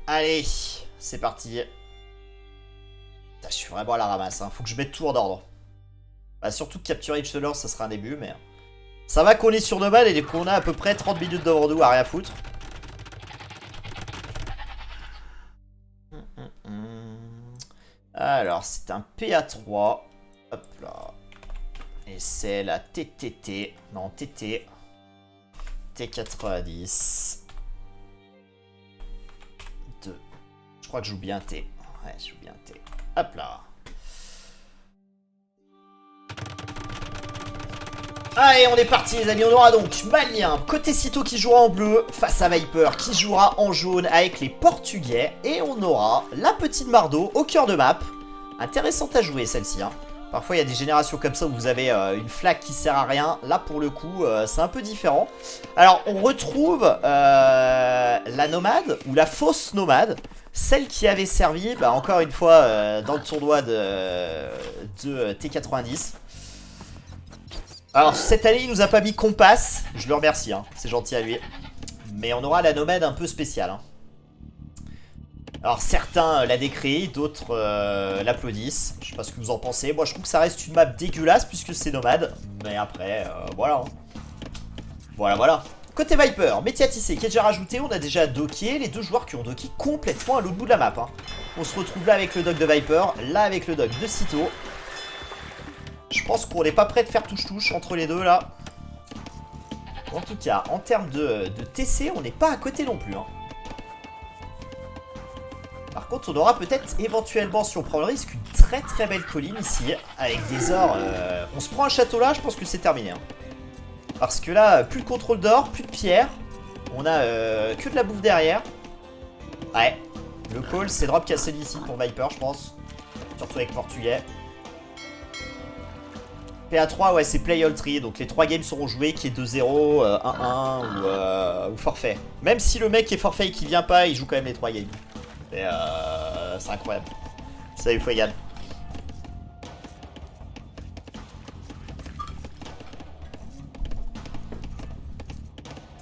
Allez, c'est parti. Putain, je suis vraiment à la ramasse, hein. Faut que je mette tout en ordre. Bah, surtout que capturer Hitler, ça sera un début, mais... Ça va qu'on est sur Nomad et qu'on a à peu près 30 minutes devant nous à rien foutre. Alors, c'est un PA3. Hop là. Et c'est la TTT. Non, TT. T90. 2. Je crois que je joue bien T. Ouais, je joue bien T. Hop là. Allez, on est parti les amis, on aura donc Malien, côté Cito qui jouera en bleu, face à Viper qui jouera en jaune avec les Portugais. Et on aura la petite Mardo au cœur de map. Intéressante à jouer celle-ci, hein. Parfois il y a des générations comme ça où vous avez une flag qui sert à rien. Là pour le coup c'est un peu différent. Alors on retrouve la nomade ou la fausse nomade. Celle qui avait servi encore une fois dans le tournoi de T90. Alors cette année il nous a pas mis Compass. Je le remercie, hein, c'est gentil à lui. Mais on aura la nomade un peu spéciale, hein. Alors certains la décrient, d'autres l'applaudissent. Je sais pas ce que vous en pensez. Moi je trouve que ça reste une map dégueulasse puisque c'est nomade. Mais après, voilà. Voilà. Côté Viper, Métier Tissé qui est déjà rajouté. On a déjà docké les deux joueurs qui ont docké complètement à l'autre bout de la map, hein. On se retrouve là avec le dog de Viper, là avec le dog de Cito. Je pense qu'on n'est pas prêt de faire touche-touche entre les deux là. En tout cas, en termes de TC, on n'est pas à côté non plus, hein. Par contre, on aura peut-être éventuellement, si on prend le risque, une très belle colline ici, avec des ors. On se prend un château là, je pense que c'est terminé, hein. Parce que là, plus de contrôle d'or, plus de pierre. On a que de la bouffe derrière. Ouais, le call, c'est drop castle ici pour Viper, je pense. Surtout avec Portugais. PA3, ouais, c'est play all tree, donc les 3 games seront joués, qui est 2-0, 1-1 ou forfait. Même si le mec est forfait et qu'il vient pas, il joue quand même les 3 games. Et c'est incroyable. Salut Fouegan.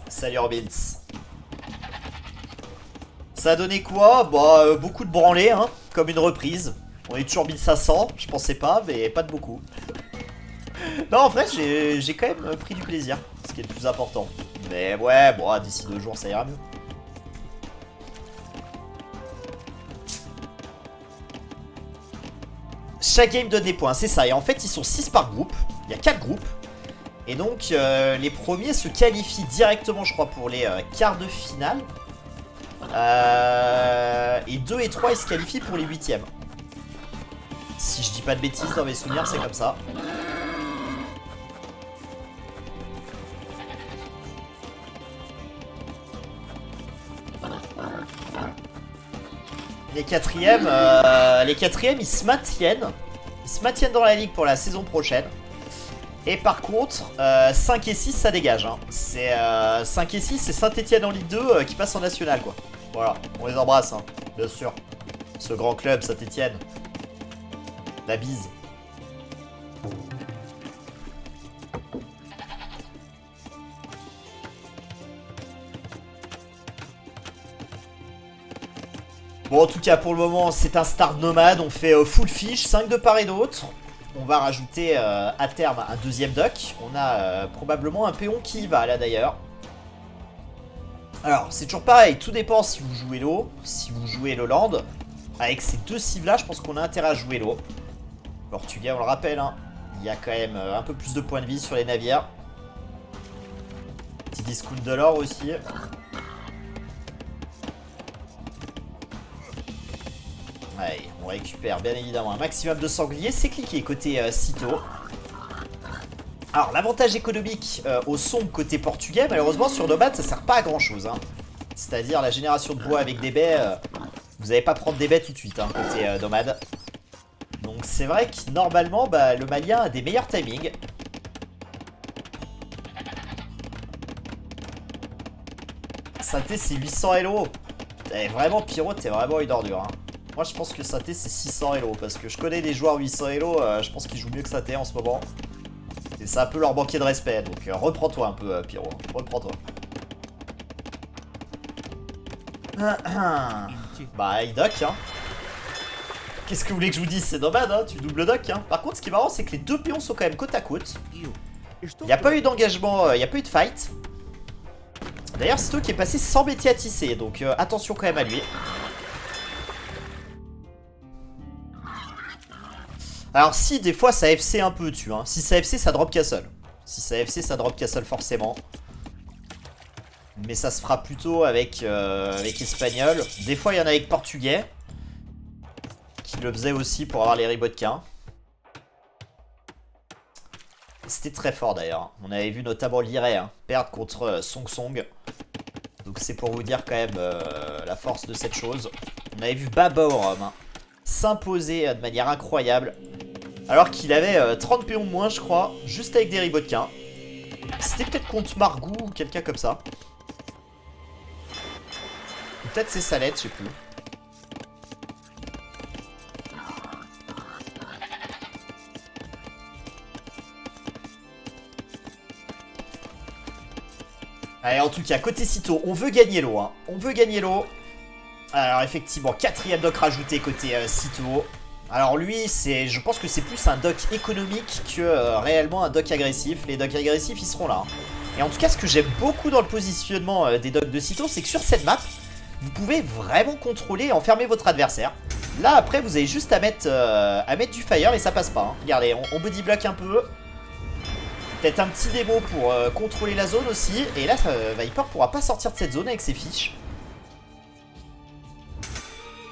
Salut Robbins. Ça a donné quoi? Bah, beaucoup de branlées, hein, comme une reprise. On est toujours 1500, je pensais pas, mais pas de beaucoup. Non, en vrai, j'ai quand même pris du plaisir, ce qui est le plus important. Mais ouais, bon, d'ici 2 jours, ça ira mieux. Chaque game donne des points, c'est ça. Et en fait, ils sont 6 par groupe. Il y a 4 groupes. Et donc, les premiers se qualifient directement, je crois, pour les quarts de finale. Et 2 et 3, ils se qualifient pour les 8ème. Si je dis pas de bêtises, dans mes souvenirs, c'est comme ça. Les quatrièmes, ils se maintiennent. Ils se maintiennent dans la ligue pour la saison prochaine. Et par contre, 5 et 6, ça dégage, hein. C'est 5 et 6, c'est Saint-Etienne en Ligue 2 qui passe en national, quoi. Voilà, on les embrasse, hein, bien sûr. Ce grand club, Saint-Etienne. La bise. Bon, en tout cas, pour le moment, c'est un start nomade. On fait full fish, 5 de part et d'autre. On va rajouter à terme un deuxième duck. On a probablement un péon qui y va, là, d'ailleurs. Alors, c'est toujours pareil. Tout dépend si vous jouez l'eau, si vous jouez l'Hollande. Avec ces deux cibles-là, je pense qu'on a intérêt à jouer l'eau. Portugais, on le rappelle, hein. Il y a quand même un peu plus de points de vie sur les navires. Petit discount de l'or aussi. Allez, on récupère bien évidemment un maximum de sangliers. C'est cliqué côté Cito. Alors, l'avantage économique au sombre côté portugais, malheureusement, sur Nomad, ça sert pas à grand chose, hein. C'est-à-dire la génération de bois avec des baies, vous n'allez pas prendre des baies tout de suite, hein, côté Nomad. Donc, c'est vrai que normalement, le Malien a des meilleurs timings. Synthé, c'est 800 Elo. Vraiment, Pyro, t'es vraiment une ordure, hein. Moi je pense que Saté c'est 600 Elo parce que je connais des joueurs 800 Elo, je pense qu'ils jouent mieux que Saté en ce moment. Et c'est un peu leur banquier de respect, donc reprends-toi un peu Pyro, reprends-toi. Bah, il dock, hein. Qu'est-ce que vous voulez que je vous dise? C'est nomade, hein. Tu double dock, hein. Par contre, ce qui est marrant, c'est que les deux pions sont quand même côte à côte. Il n'y a pas eu d'engagement, il n'y a pas eu de fight. D'ailleurs, Sito qui est passé sans métier à tisser, donc attention quand même à lui. Alors si, des fois ça FC un peu dessus, hein. Si ça FC, ça drop castle. Si ça FC, ça drop castle forcément. Mais ça se fera plutôt avec, avec espagnol. Des fois, il y en a avec portugais. Qui le faisait aussi pour avoir les ribotkas. C'était très fort d'ailleurs. On avait vu notamment Liré perdre contre Song Song. Donc c'est pour vous dire quand même la force de cette chose. On avait vu Baba au Rhum s'imposer de manière incroyable. Alors qu'il avait 30 pions de moins je crois. Juste avec des ribotkas. C'était peut-être contre Margou ou quelqu'un comme ça. Peut-être c'est Salette, je sais plus. Allez, en tout cas, côté Sito, on veut gagner l'eau. Hein. On veut gagner l'eau. Alors, effectivement, quatrième dock rajouté côté Sito. Alors, lui, je pense que c'est plus un dock économique que réellement un dock agressif. Les docks agressifs, ils seront là. Et en tout cas, ce que j'aime beaucoup dans le positionnement des docks de Sito, c'est que sur cette map, vous pouvez vraiment contrôler et enfermer votre adversaire. Là, après, vous avez juste à mettre du fire et ça passe pas. Hein. Regardez, on body block un peu. Peut-être un petit démo pour contrôler la zone aussi. Et là, Viper pourra pas sortir de cette zone avec ses fiches.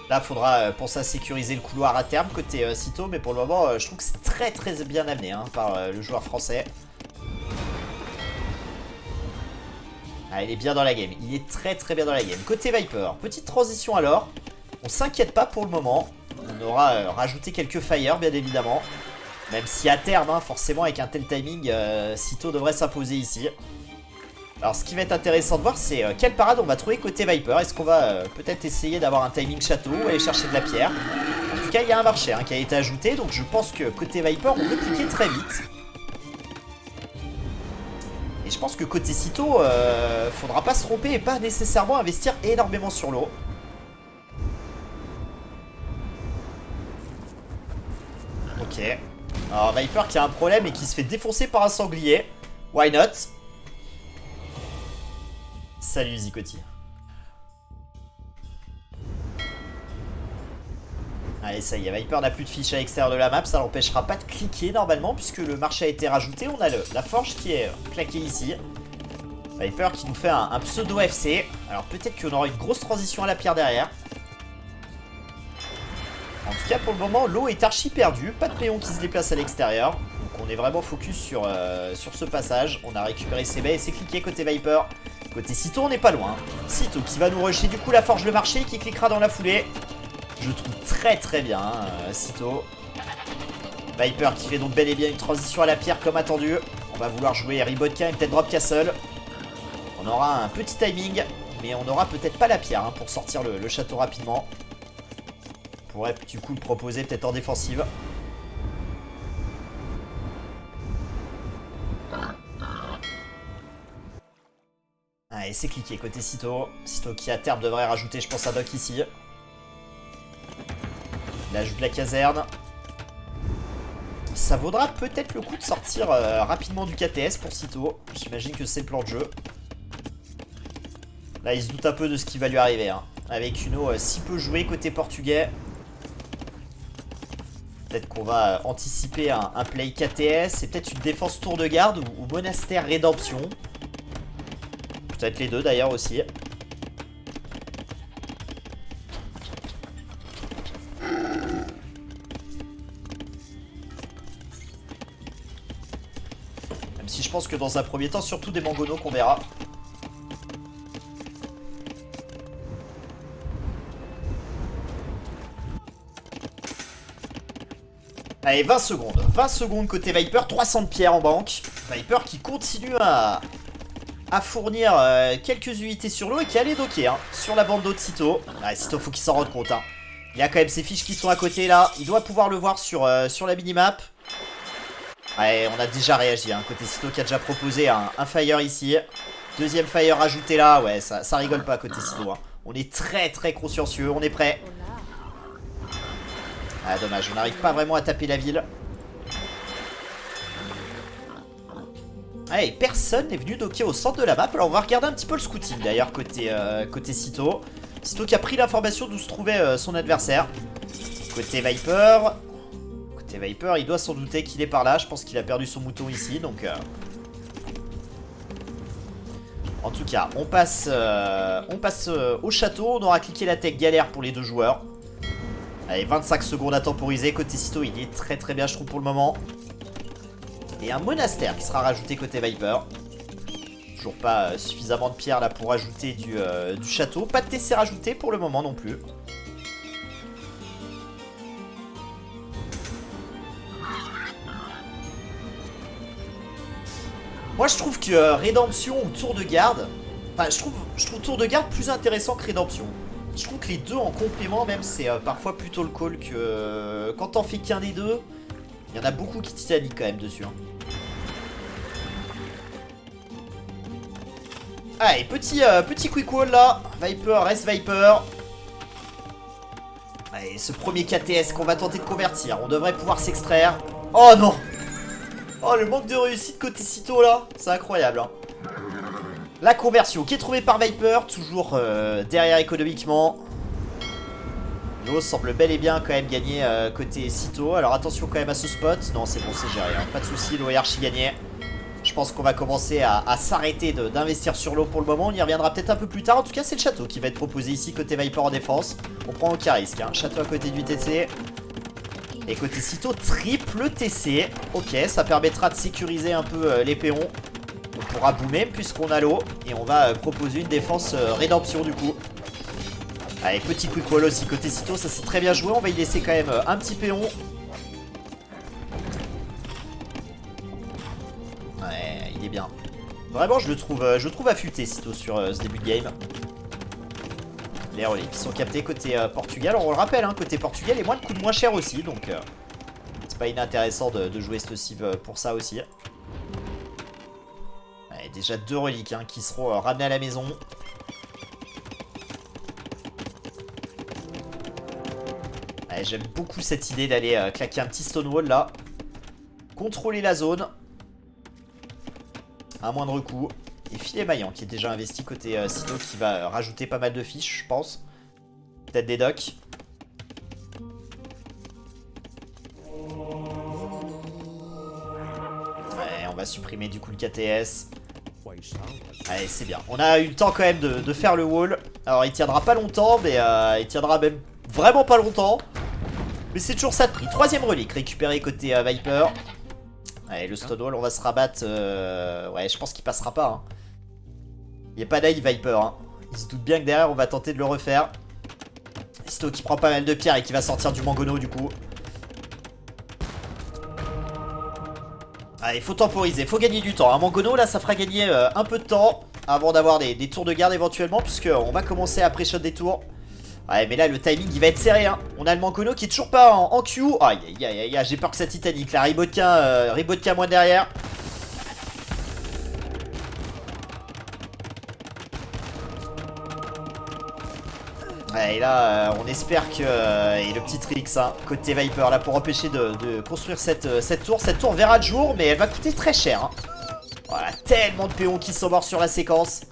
Là, faudra penser à sécuriser le couloir à terme côté Sito. Mais pour le moment, je trouve que c'est très très bien amené par le joueur français. Ah, il est bien dans la game. Il est très très bien dans la game. Côté Viper, petite transition alors. On s'inquiète pas pour le moment. On aura rajouté quelques fire, bien évidemment. Même si à terme, forcément, avec un tel timing, Sito devrait s'imposer ici. Alors, ce qui va être intéressant de voir, c'est quelle parade on va trouver côté Viper. Est-ce qu'on va peut-être essayer d'avoir un timing château ou aller chercher de la pierre? En tout cas, il y a un marché qui a été ajouté. Donc, je pense que côté Viper, on peut cliquer très vite. Et je pense que côté Sito, faudra pas se tromper et pas nécessairement investir énormément sur l'eau. Ok. Alors Viper qui a un problème et qui se fait défoncer par un sanglier. Why not? Salut Zicotti. Allez, ça y est, Viper n'a plus de fiches à l'extérieur de la map. Ça l'empêchera pas de cliquer normalement puisque le marché a été rajouté. On a la forge qui est claquée ici. Viper qui nous fait un pseudo FC. Alors peut-être qu'on aura une grosse transition à la pierre derrière. En tout cas, pour le moment, l'eau est archi perdue. Pas de péon qui se déplace à l'extérieur. Donc on est vraiment focus sur ce passage. On a récupéré ses baies et c'est cliqué côté Viper. Côté Sito, on n'est pas loin. Sito qui va nous rusher du coup la forge le marché qui cliquera dans la foulée. Je trouve très très bien Sito. Viper qui fait donc bel et bien une transition à la pierre comme attendu. On va vouloir jouer Ribotka et peut-être Drop Castle. On aura un petit timing, mais on n'aura peut-être pas la pierre pour sortir le château rapidement. On pourrait du coup le proposer peut-être en défensive. Allez, c'est cliqué côté Sito. Sito qui à terme devrait rajouter, je pense, un dock ici. Il ajoute la caserne. Ça vaudra peut-être le coup de sortir rapidement du KTS pour Sito. J'imagine que c'est le plan de jeu. Là, il se doute un peu de ce qui va lui arriver. Avec une eau si peu jouée côté portugais. Peut-être qu'on va anticiper un play KTS et peut-être une défense tour de garde ou monastère rédemption. Peut-être les deux d'ailleurs aussi. Même si je pense que dans un premier temps, surtout des mangonos qu'on verra. Allez, 20 secondes. 20 secondes côté Viper, 300 de pierres en banque. Viper qui continue à fournir quelques unités sur l'eau et qui allait docker sur la bande d'eau de Sito. Ouais, Sito, faut qu'il s'en rende compte. Il y a quand même ses fiches qui sont à côté là. Il doit pouvoir le voir sur la minimap. Ouais, on a déjà réagi. Côté Sito qui a déjà proposé un fire ici. Deuxième fire ajouté là. Ouais, ça rigole pas côté Sito. On est très très consciencieux, on est prêt. Ah dommage, on n'arrive pas vraiment à taper la ville. Allez, personne n'est venu docker au centre de la map. Alors on va regarder un petit peu le scouting d'ailleurs côté Cito. Cito qui a pris l'information d'où se trouvait son adversaire. Côté Viper, il doit s'en douter qu'il est par là. Je pense qu'il a perdu son mouton ici, donc... En tout cas, on passe au château. On aura cliqué la tech galère pour les deux joueurs. Allez, 25 secondes à temporiser. Côté Cito, il est très très bien, je trouve, pour le moment. Et un monastère qui sera rajouté côté Viper. Toujours pas suffisamment de pierres là pour ajouter du château. Pas de TC rajouté pour le moment non plus. Moi je trouve que Rédemption ou Tour de Garde, enfin je trouve Tour de Garde plus intéressant que Rédemption. Je trouve que les deux en complément même c'est parfois plutôt le call que quand t'en fais qu'un des deux, il y en a beaucoup qui titaniquent quand même dessus. Hein. Allez, petit quick wall là, Viper reste Viper. Allez, ce premier KTS qu'on va tenter de convertir, on devrait pouvoir s'extraire. Oh non! Oh, le manque de réussite côté Cito là, c'est incroyable. Hein. La conversion qui est trouvée par Viper, toujours derrière économiquement. L'eau semble bel et bien quand même gagner côté Cito. Alors attention quand même à ce spot. Non, c'est bon, c'est géré. Hein. Pas de soucis, l'eau est archi gagné. Je pense qu'on va commencer à s'arrêter d'investir sur l'eau pour le moment. On y reviendra peut-être un peu plus tard. En tout cas, c'est le château qui va être proposé ici côté Viper en défense. On prend aucun risque. Hein. Château à côté du TC. Et côté Cito, triple TC. Ok, ça permettra de sécuriser un peu les péons. On pourra boomer puisqu'on a l'eau. Et on va proposer une défense rédemption du coup. Allez, petit quick wall aussi côté Cito. Ça c'est très bien joué. On va y laisser quand même un petit péon. Ouais, il est bien. Vraiment, je le trouve affûté Cito sur ce début de game. Les relais qui sont captés côté Portugal. On le rappelle, hein, côté Portugal, et moins de coûte moins cher aussi. Donc, c'est pas inintéressant de jouer ce civ pour ça aussi. Ouais, déjà 2 reliques hein, qui seront ramenées à la maison. Ouais, j'aime beaucoup cette idée d'aller claquer un petit stonewall là. Contrôler la zone. À moindre coût. Et Filet Maillant qui est déjà investi côté Cito qui va rajouter pas mal de fiches, je pense. Peut-être des docks. Ouais, on va supprimer du coup le KTS. Allez, c'est bien. On a eu le temps quand même de faire le wall. Alors, il tiendra pas longtemps, mais il tiendra même vraiment pas longtemps. Mais c'est toujours ça de prix. 3ème relique récupérée côté Viper. Allez, le Stonewall, on va se rabattre. Ouais, je pense qu'il passera pas. Hein. Il n'y a pas d'ail Viper. Hein. Il se doute bien que derrière, on va tenter de le refaire. Cito qui prend pas mal de pierres et qui va sortir du Mangono du coup. Allez, faut temporiser, faut gagner du temps. Un Mangono, là, ça fera gagner un peu de temps avant d'avoir des tours de garde éventuellement, puisqu'on va commencer à pré-shot des tours. Ouais, mais là, le timing, il va être serré. Hein. On a le Mangono qui est toujours pas en Q. Aïe, aïe, aïe, aïe, j'ai peur que ça titanique. La Ribotkin moins derrière. Ouais, et là, on espère que... et le petit Trix, hein, côté Viper, là, pour empêcher de construire cette tour. Cette tour verra le jour, mais elle va coûter très cher. Hein. Voilà, tellement de péons qui sont morts sur la séquence.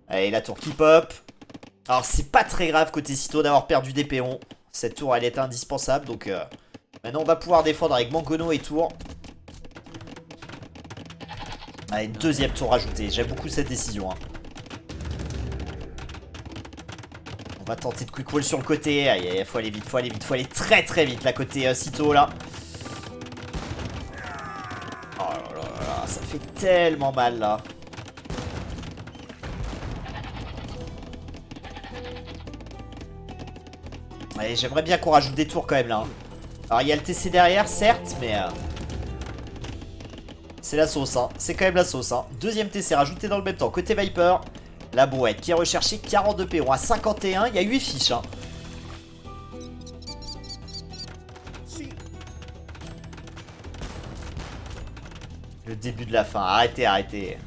Allez, la tour qui pop. Alors, c'est pas très grave côté Cito d'avoir perdu des péons. Cette tour, elle est indispensable. Donc, maintenant, on va pouvoir défendre avec Mangono et tour. Allez, 2ème tour ajoutée. J'aime beaucoup cette décision. Hein. On va tenter de quick wall sur le côté. Aïe, aïe, faut aller vite, faut aller vite, faut aller très très vite là côté Cito là. Oh là là là, ça fait tellement mal là. Allez, j'aimerais bien qu'on rajoute des tours quand même là. Hein. Alors il y a le TC derrière certes, mais c'est la sauce, hein. C'est quand même la sauce. Hein. 2ème TC rajouté dans le même temps côté Viper. La brouette qui est recherchée 42 péons à 51, il y a 8 fiches. Hein. Le début de la fin, arrêtez, arrêtez.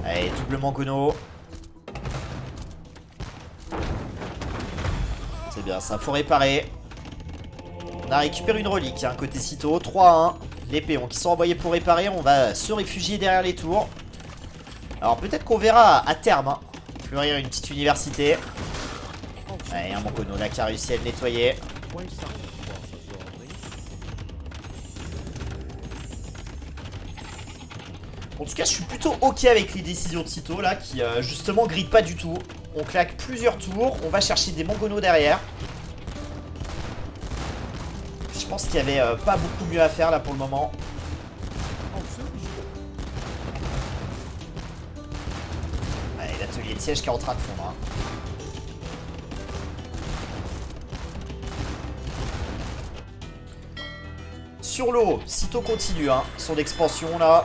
Allez, double Mangono. C'est bien, ça faut réparer. On a récupéré une relique, hein, côté Cito. 3-1. Les péons qui sont envoyés pour réparer. On va se réfugier derrière les tours. Alors peut-être qu'on verra à terme, hein, fleurir une petite université. Allez, un Mangono là qui a réussi à le nettoyer. En tout cas, je suis plutôt ok avec les décisions de Cito là, qui justement grillent pas du tout. On claque plusieurs tours, on va chercher des Mangono derrière. Je pense qu'il y avait pas beaucoup mieux à faire là pour le moment. Allez, l'atelier de siège qui est en train de fondre. Hein. Sur l'eau, Cito continue hein, son expansion là.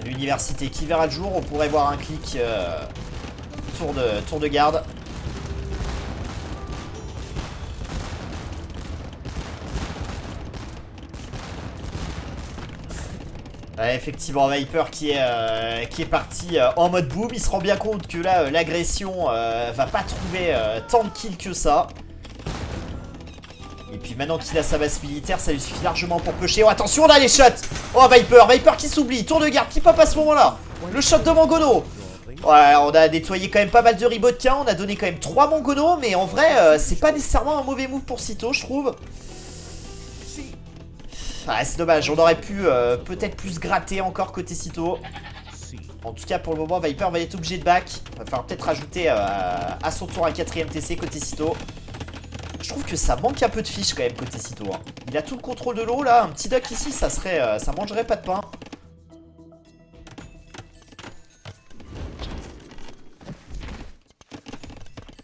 L'université qui verra le jour, on pourrait voir un clic tour de garde. Ouais, effectivement, Viper qui est parti en mode boom. Il se rend bien compte que là, l'agression va pas trouver tant de kills que ça. Et puis maintenant qu'il a sa base militaire, ça lui suffit largement pour pêcher. Oh attention, on a les shots. Oh Viper qui s'oublie, tour de garde qui pop à ce moment-là. Le shot de Mangono. Ouais, on a nettoyé quand même pas mal de Ribotkin. On a donné quand même 3 Mangono. Mais en vrai, c'est pas nécessairement un mauvais move pour Cito, je trouve. Ah, c'est dommage, on aurait pu peut-être plus gratter encore côté Cito. En tout cas, pour le moment, Viper va être obligé de back. Il va falloir peut-être rajouter à son tour un 4ème TC côté Cito. Je trouve que ça manque un peu de fiche quand même côté Cito. Hein. Il a tout le contrôle de l'eau là. Un petit duck ici, ça serait, ça mangerait pas de pain.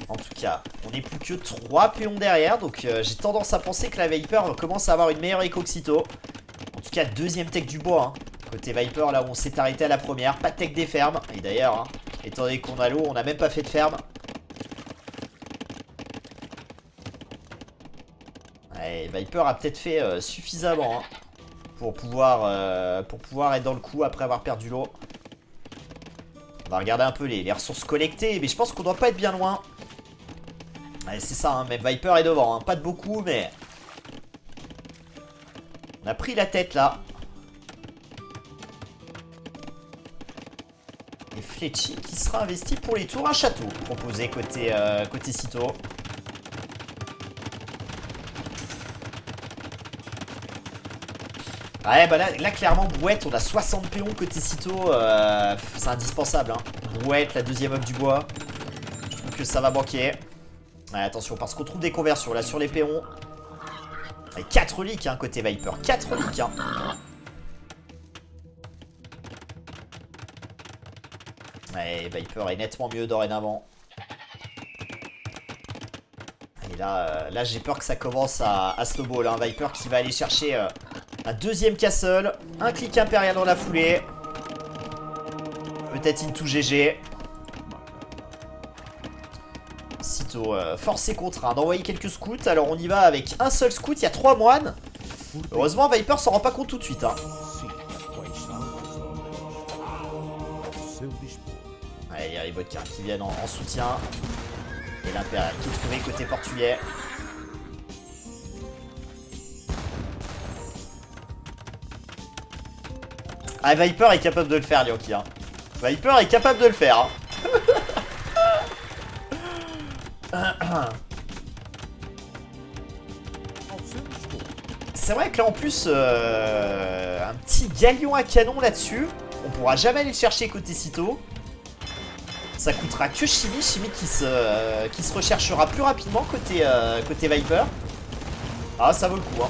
En tout cas, on n'est plus que 3 péons derrière. Donc j'ai tendance à penser que la Viper commence à avoir une meilleure écho que Cito. En tout cas, 2ème tech du bois. Hein. Côté Viper, là où on s'est arrêté à la première. Pas de tech des fermes. Et d'ailleurs, hein, étant donné qu'on a l'eau, on n'a même pas fait de ferme. Ouais, Viper a peut-être fait suffisamment hein, pour pouvoir être dans le coup après avoir perdu l'eau. On va regarder un peu les ressources collectées. Mais je pense qu'on doit pas être bien loin. Ouais, c'est ça, hein, même Viper est devant. Hein. Pas de beaucoup, mais... On a pris la tête, là. Et Fletchy qui sera investi pour les tours. Un château proposé côté Cito. Ouais, bah là clairement, Brouette, on a 60 péons côté Cito. C'est indispensable, hein. Brouette, la 2ème up du bois. Je trouve que ça va manquer. Ouais, attention, parce qu'on trouve des conversions là sur les péons. Et 4 leaks hein, côté Viper. 4 leaks hein. Ouais, Viper est nettement mieux dorénavant. Et là j'ai peur que ça commence à snowball. Hein. Viper qui va aller chercher un 2ème castle. Un clic impérial dans la foulée. Peut-être into GG. Cito forcé contraint d'envoyer quelques scouts. Alors on y va avec un seul scout. Il y a 3 moines. Heureusement Viper s'en rend pas compte tout de suite hein. Allez, il y a les Ribotkin qui viennent en soutien. Et l'impérial qui est trouvé côté portugais. Ah, Viper est capable de le faire, Lyoki. Hein. Viper est capable de le faire. Hein. C'est vrai que là en plus un petit galion à canon là-dessus. On pourra jamais aller le chercher côté Cito. Ça coûtera que Chimie. Chimie qui se recherchera plus rapidement côté Viper. Ah ça vaut le coup hein.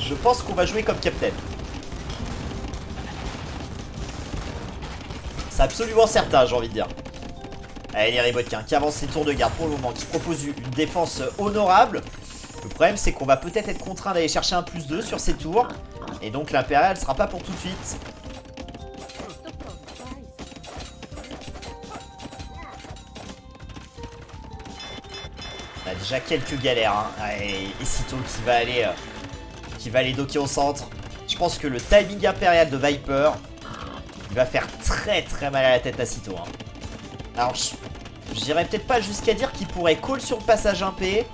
Je pense qu'on va jouer comme capitaine. C'est absolument certain j'ai envie de dire. Allez les Ribotkin qui avancent les tours de garde pour le moment. Qui proposent une défense honorable. Le problème c'est qu'on va peut-être être contraint d'aller chercher un +2 sur ces tours. Et donc l'impérial sera pas pour tout de suite. On a déjà quelques galères hein. Et Cito qui va aller docker au centre. Je pense que le timing impérial de Viper Il va faire très très mal à la tête à Cito. Hein. Alors, j'irais peut-être pas jusqu'à dire qu'il pourrait call sur le passage 1P.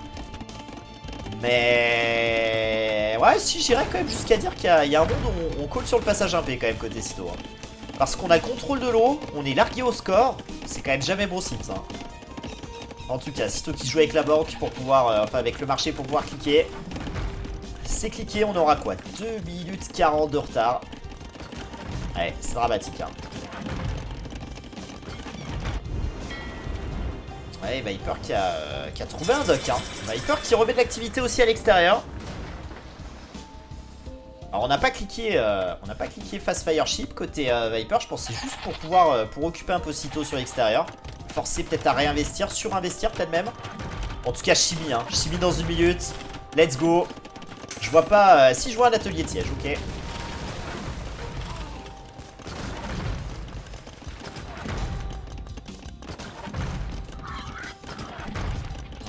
Mais... ouais, si, j'irais quand même jusqu'à dire qu'il y a un monde où on call sur le passage 1P quand même côté Cito. Hein. Parce qu'on a le contrôle de l'eau, on est largué au score. C'est quand même jamais bon signe, ça. En tout cas, Cito qui joue avec la banque pour pouvoir... enfin, avec le marché pour pouvoir cliquer. C'est cliqué, on aura quoi? 2 minutes 40 de retard. Ouais, c'est dramatique, hein. Ouais, Viper qui a trouvé un dock, hein. Viper qui remet de l'activité aussi à l'extérieur. Alors on n'a pas cliqué Fast Fire Ship côté Viper, je pense que c'est juste pour pouvoir pour occuper un peu Cito sur l'extérieur. Forcer peut-être à réinvestir, surinvestir peut-être même. En tout cas chimie, hein. Chimie dans 1 minute. Let's go. Je vois pas... si je vois un atelier de siège, ok.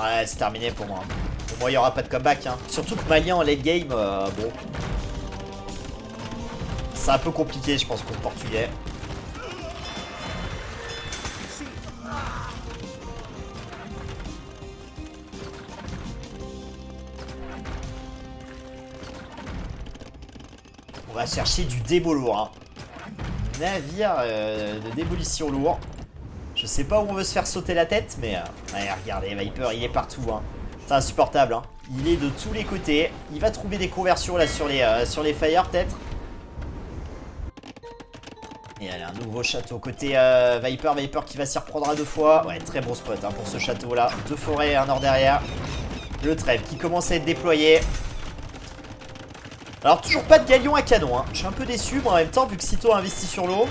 Ouais, c'est terminé pour moi. Pour moi, il n'y aura pas de comeback. Hein. Surtout que Malien en late game, bon. C'est un peu compliqué, je pense, pour le Portugais. On va chercher du démo lourd. Hein. Navire de démolition lourd. Je sais pas où on veut se faire sauter la tête, mais... ouais, regardez, Viper, il est partout. Hein. C'est insupportable. Hein. Il est de tous les côtés. Il va trouver des conversions là sur les fires, peut-être. Et allez, un nouveau château. Côté Viper, Viper qui va s'y reprendre à 2 fois. Ouais, très bon spot hein, pour ce château-là. 2 forêts, un or derrière. Le trèfle qui commence à être déployé. Alors, toujours pas de galion à canon. Hein. Je suis un peu déçu, mais en même temps, vu que Cito a investi sur l'eau...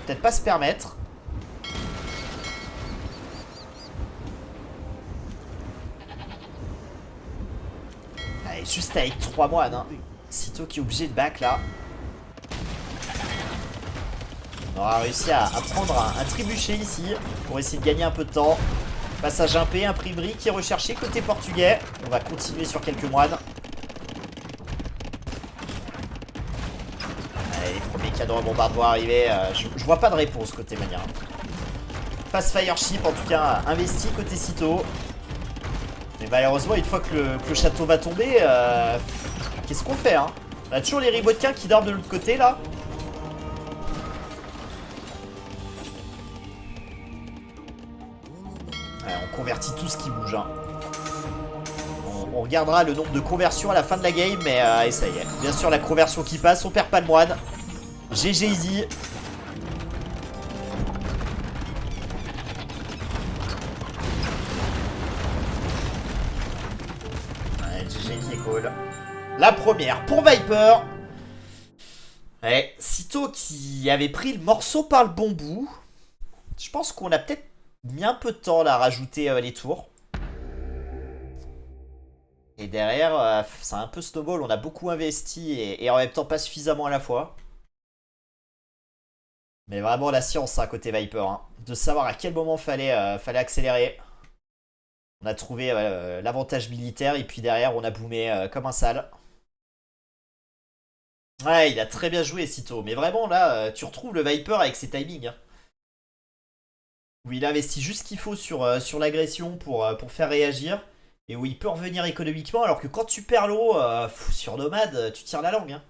peut-être pas se permettre. Allez, juste avec 3 moines. Hein. Cito qui est obligé de back là. On aura réussi à prendre un trébuchet ici pour essayer de gagner un peu de temps. Passage 1P, imprimerie qui est recherché côté portugais. On va continuer sur quelques moines. Allez, les premiers cadres bombardements vont arriver. Je vois pas de réponse côté Mania. Pass Fire Ship en tout cas investi côté Cito. Mais malheureusement une fois que le château va tomber, qu'est-ce qu'on fait hein? On a toujours les ribotquins qui dorment de l'autre côté là. Ouais, on convertit tout ce qui bouge. Hein. On regardera le nombre de conversions à la fin de la game, mais et ça y est. Bien sûr la conversion qui passe, on perd pas de moine. GG easy. La première pour Viper. Ouais, Cito qui avait pris le morceau par le bon bout. Je pense qu'on a peut-être mis un peu de temps là, à rajouter les tours. Et derrière, c'est un peu snowball. On a beaucoup investi et en même temps pas suffisamment à la fois. Mais vraiment la science à côté Viper. Hein, de savoir à quel moment fallait accélérer. On a trouvé l'avantage militaire et puis derrière on a boomé comme un sale. Ouais, il a très bien joué Cito. Mais vraiment là, tu retrouves le Viper avec ses timings. Hein, où il investit juste ce qu'il faut sur l'agression pour faire réagir. Et où il peut revenir économiquement. Alors que quand tu perds l'eau sur Nomade, tu tires la langue. Hein.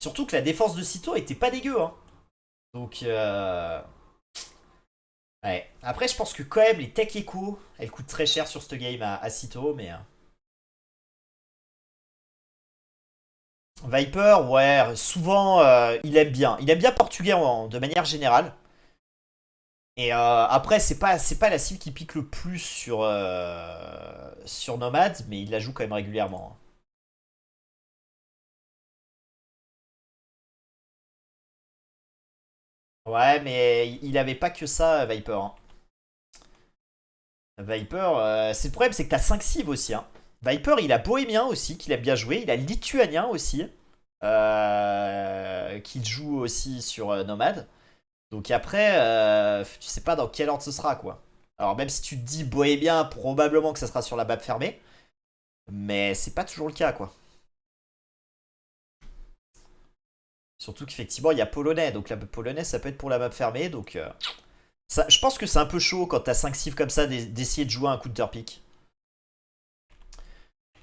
Surtout que la défense de Cito était pas dégueu. Hein. Donc ouais. Après je pense que quand même les tech echo, elles coûtent très cher sur ce game à Cito. Mais... Viper, ouais, souvent il aime bien. Il aime bien portugais de manière générale. Et après, c'est pas la cible qui pique le plus sur Nomad, mais il la joue quand même régulièrement. Ouais, mais il avait pas que ça, Viper. Hein. Viper, c'est le problème, c'est que t'as 5 cives aussi. Hein. Viper, il a bohémien aussi, qu'il aime bien jouer. Il a lituanien aussi, qu'il joue aussi sur Nomad. Donc après, tu sais pas dans quel ordre ce sera, quoi. Alors même si tu te dis bohémien, probablement que ça sera sur la map fermée. Mais c'est pas toujours le cas, quoi. Surtout qu'effectivement, il y a Polonais. Donc la Polonais, ça peut être pour la map fermée. Donc ça, je pense que c'est un peu chaud quand t'as 5 cifs comme ça d'essayer de jouer un counter pick.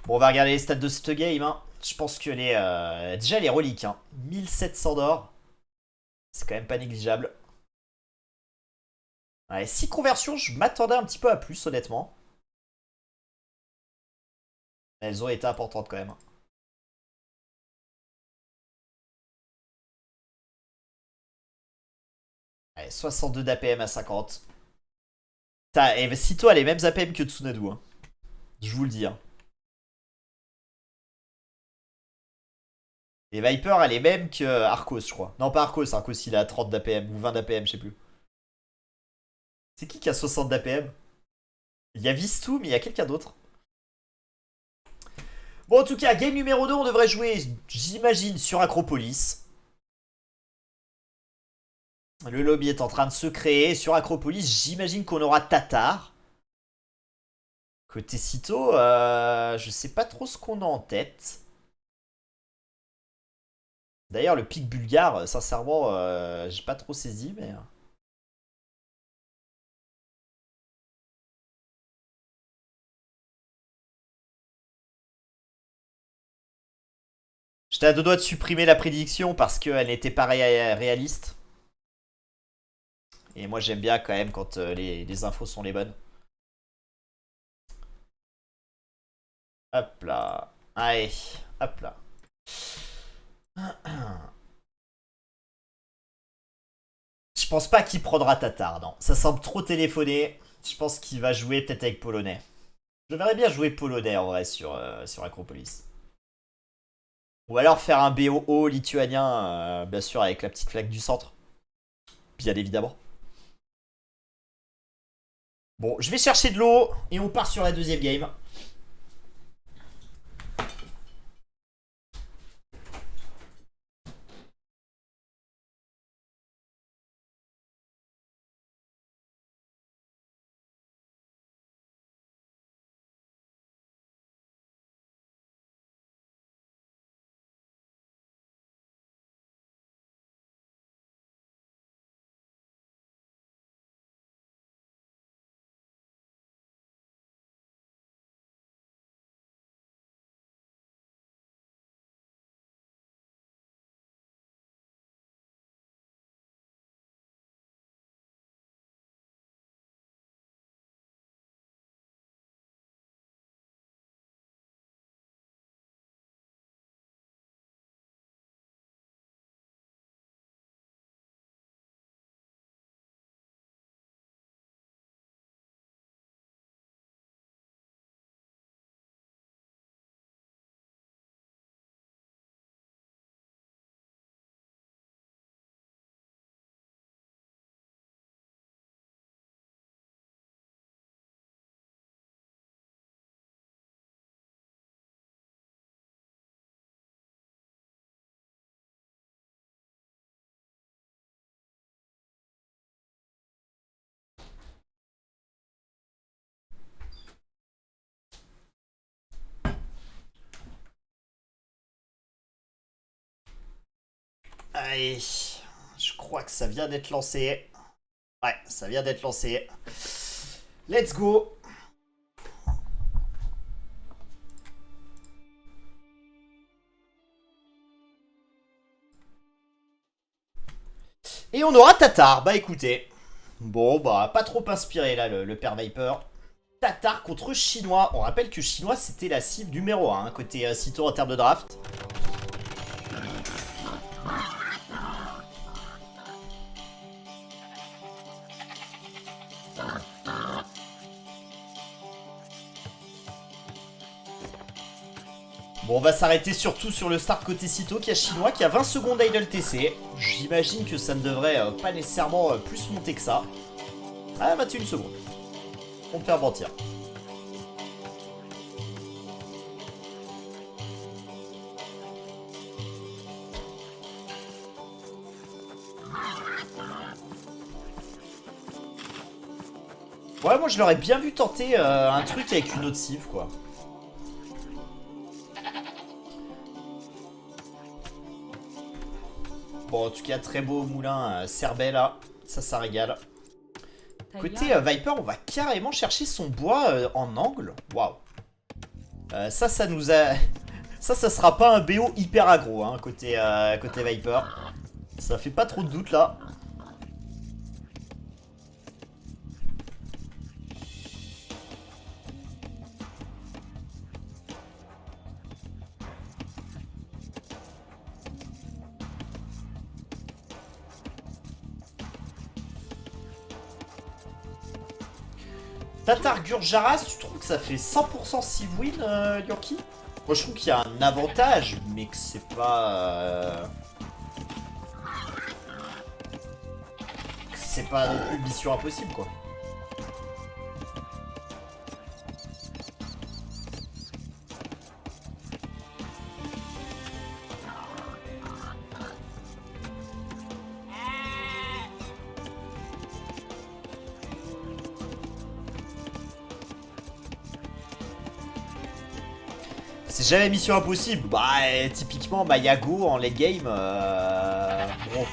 Bon, on va regarder les stats de cette game. Hein. Je pense que déjà les reliques. Hein. 1700 d'or. C'est quand même pas négligeable. Ouais, 6 conversions, je m'attendais un petit peu à plus, honnêtement. Elles ont été importantes quand même. Ouais, 62 d'APM à 50. Et Sito a les mêmes APM que Tsunadu. Hein. Je vous le dis. Hein. Et Viper a les mêmes que Arcos, je crois. Non, pas Arcos. Arcos, il a 30 d'APM ou 20 d'APM, je sais plus. C'est qui a 60 d'APM? Il y a Vistou, mais il y a quelqu'un d'autre. Bon, en tout cas, game numéro 2, on devrait jouer, j'imagine, sur Acropolis. Le lobby est en train de se créer. Sur Acropolis, j'imagine qu'on aura Tatar. Côté Sito, je sais pas trop ce qu'on a en tête. D'ailleurs, le pic bulgare, sincèrement, j'ai pas trop saisi, mais... J'étais à deux doigts de supprimer la prédiction parce qu'elle n'était pas réaliste. Et moi, j'aime bien quand même quand les infos sont les bonnes. Hop là. Allez, hop là. Je pense pas qu'il prendra Tatar, non. Ça semble trop téléphoné. Je pense qu'il va jouer peut-être avec Polonais. Je verrais bien jouer Polonais en vrai sur Acropolis. Ou alors faire un BOO lituanien, bien sûr, avec la petite flaque du centre. Bien évidemment. Bon, je vais chercher de l'eau et on part sur la deuxième game. Allez, je crois que ça vient d'être lancé. Ouais, ça vient d'être lancé. Let's go. Et on aura Tatar. Bah écoutez. Bon, bah pas trop inspiré là, le père Viper. Tatar contre Chinois. On rappelle que Chinois c'était la cible numéro 1 côté Sito en termes de draft. Bon, on va s'arrêter surtout sur le start côté Sito qui a Chinois qui a 20 secondes idle TC. J'imagine que ça ne devrait pas nécessairement plus monter que ça. Ah, 21 secondes. On peut faire mentir. Ouais, moi je l'aurais bien vu tenter un truc avec une autre cive quoi. Bon, en tout cas, très beau moulin Cerbet là. Ça régale. Côté Viper, on va carrément chercher son bois en angle. Waouh. Ça nous a... Ça sera pas un BO hyper aggro, hein, côté Viper. Ça fait pas trop de doute là. Tatar Gurjaras, tu trouves que ça fait 100% sieve win, Yorkie? Moi je trouve qu'il y a un avantage, mais que c'est pas... que c'est pas non plus une mission impossible, quoi. C'est jamais mission impossible. Bah, typiquement, Yago en late game. Bon.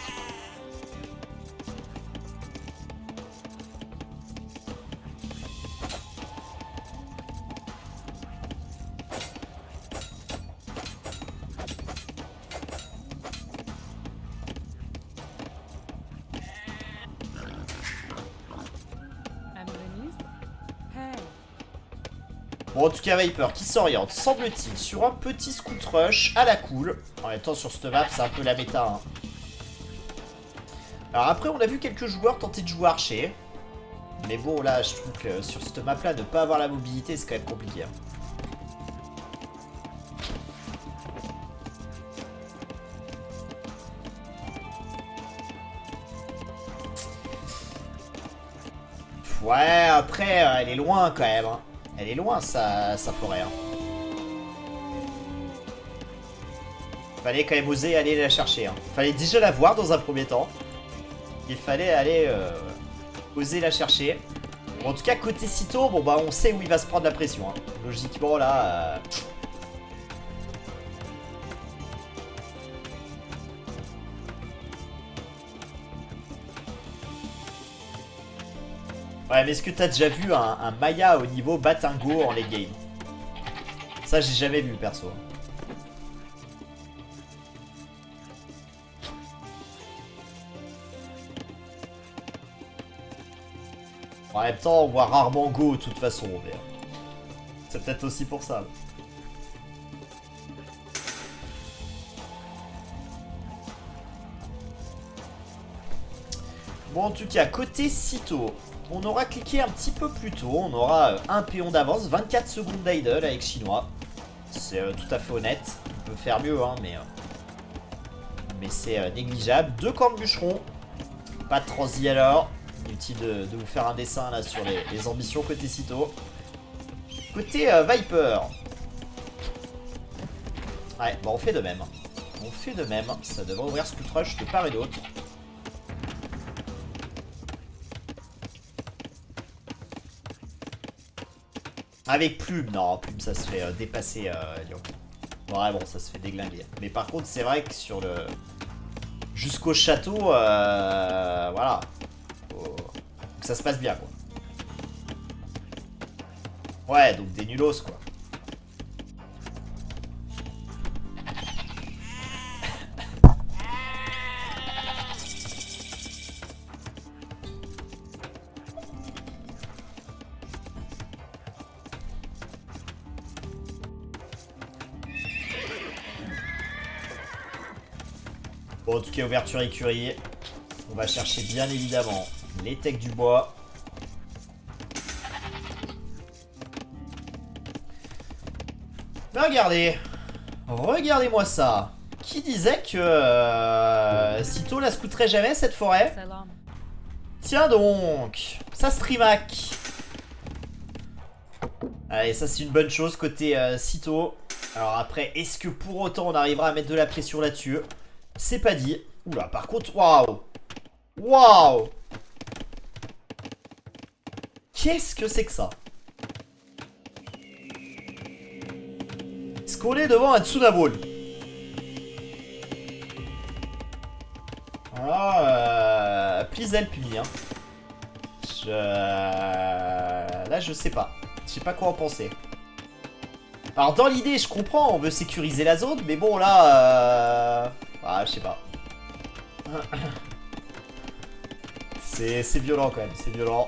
Bon, en tout cas, Viper qui s'oriente, semble-t-il, sur un petit scout rush à la cool. En même temps, sur cette map, c'est un peu la méta. Hein. Alors après, on a vu quelques joueurs tenter de jouer archer. Mais bon, là, je trouve que sur cette map-là, ne pas avoir la mobilité, c'est quand même compliqué. Hein. Ouais, après, elle est loin quand même. Hein. Elle est loin, sa forêt. Hein. Fallait quand même oser aller la chercher. Hein. Fallait déjà la voir dans un premier temps. Il fallait aller oser la chercher. Bon, en tout cas, côté Sito, bon bah on sait où il va se prendre la pression. Hein. Logiquement, là... Ouais, mais est-ce que t'as déjà vu un Maya au niveau Batingo en late game? Ça, j'ai jamais vu, perso. En même temps, on voit rarement Go, de toute façon, mais... c'est peut-être aussi pour ça. Bon, en tout cas, côté Sito... on aura cliqué un petit peu plus tôt, on aura un péon d'avance, 24 secondes d'idle avec Chinois. C'est tout à fait honnête, on peut faire mieux, hein, mais c'est négligeable. 2 camps de bûcherons, pas de transi alors. Inutile de vous faire un dessin là sur les ambitions côté Sito. Côté Viper. Ouais, bon on fait de même. On fait de même, ça devrait ouvrir Scout Rush de part et d'autre. Avec Plume, non, Plume ça se fait dépasser Lyon. Ouais bon, ça se fait déglinguer. Mais par contre, c'est vrai que sur le... jusqu'au château, voilà. Faut que ça se passe bien, quoi. Ouais, donc des nulos, quoi. Bon, en tout cas, ouverture écurie. On va chercher bien évidemment les techs du bois. Mais regardez. Regardez-moi ça. Qui disait que Sito la scouterait jamais cette forêt? Tiens donc. Ça streamac. Allez, ça c'est une bonne chose côté Sito. Alors après, est-ce que pour autant on arrivera à mettre de la pression là-dessus? C'est pas dit. Oula, par contre, waouh. Waouh. Qu'est-ce que c'est que ça? Est-ce qu'on est devant un Tsunaball? Ah, please help me, hein. Là, je sais pas. Je sais pas quoi en penser. Alors, dans l'idée, je comprends, on veut sécuriser la zone, mais bon, là... Ah, je sais pas. C'est violent, quand même, c'est violent.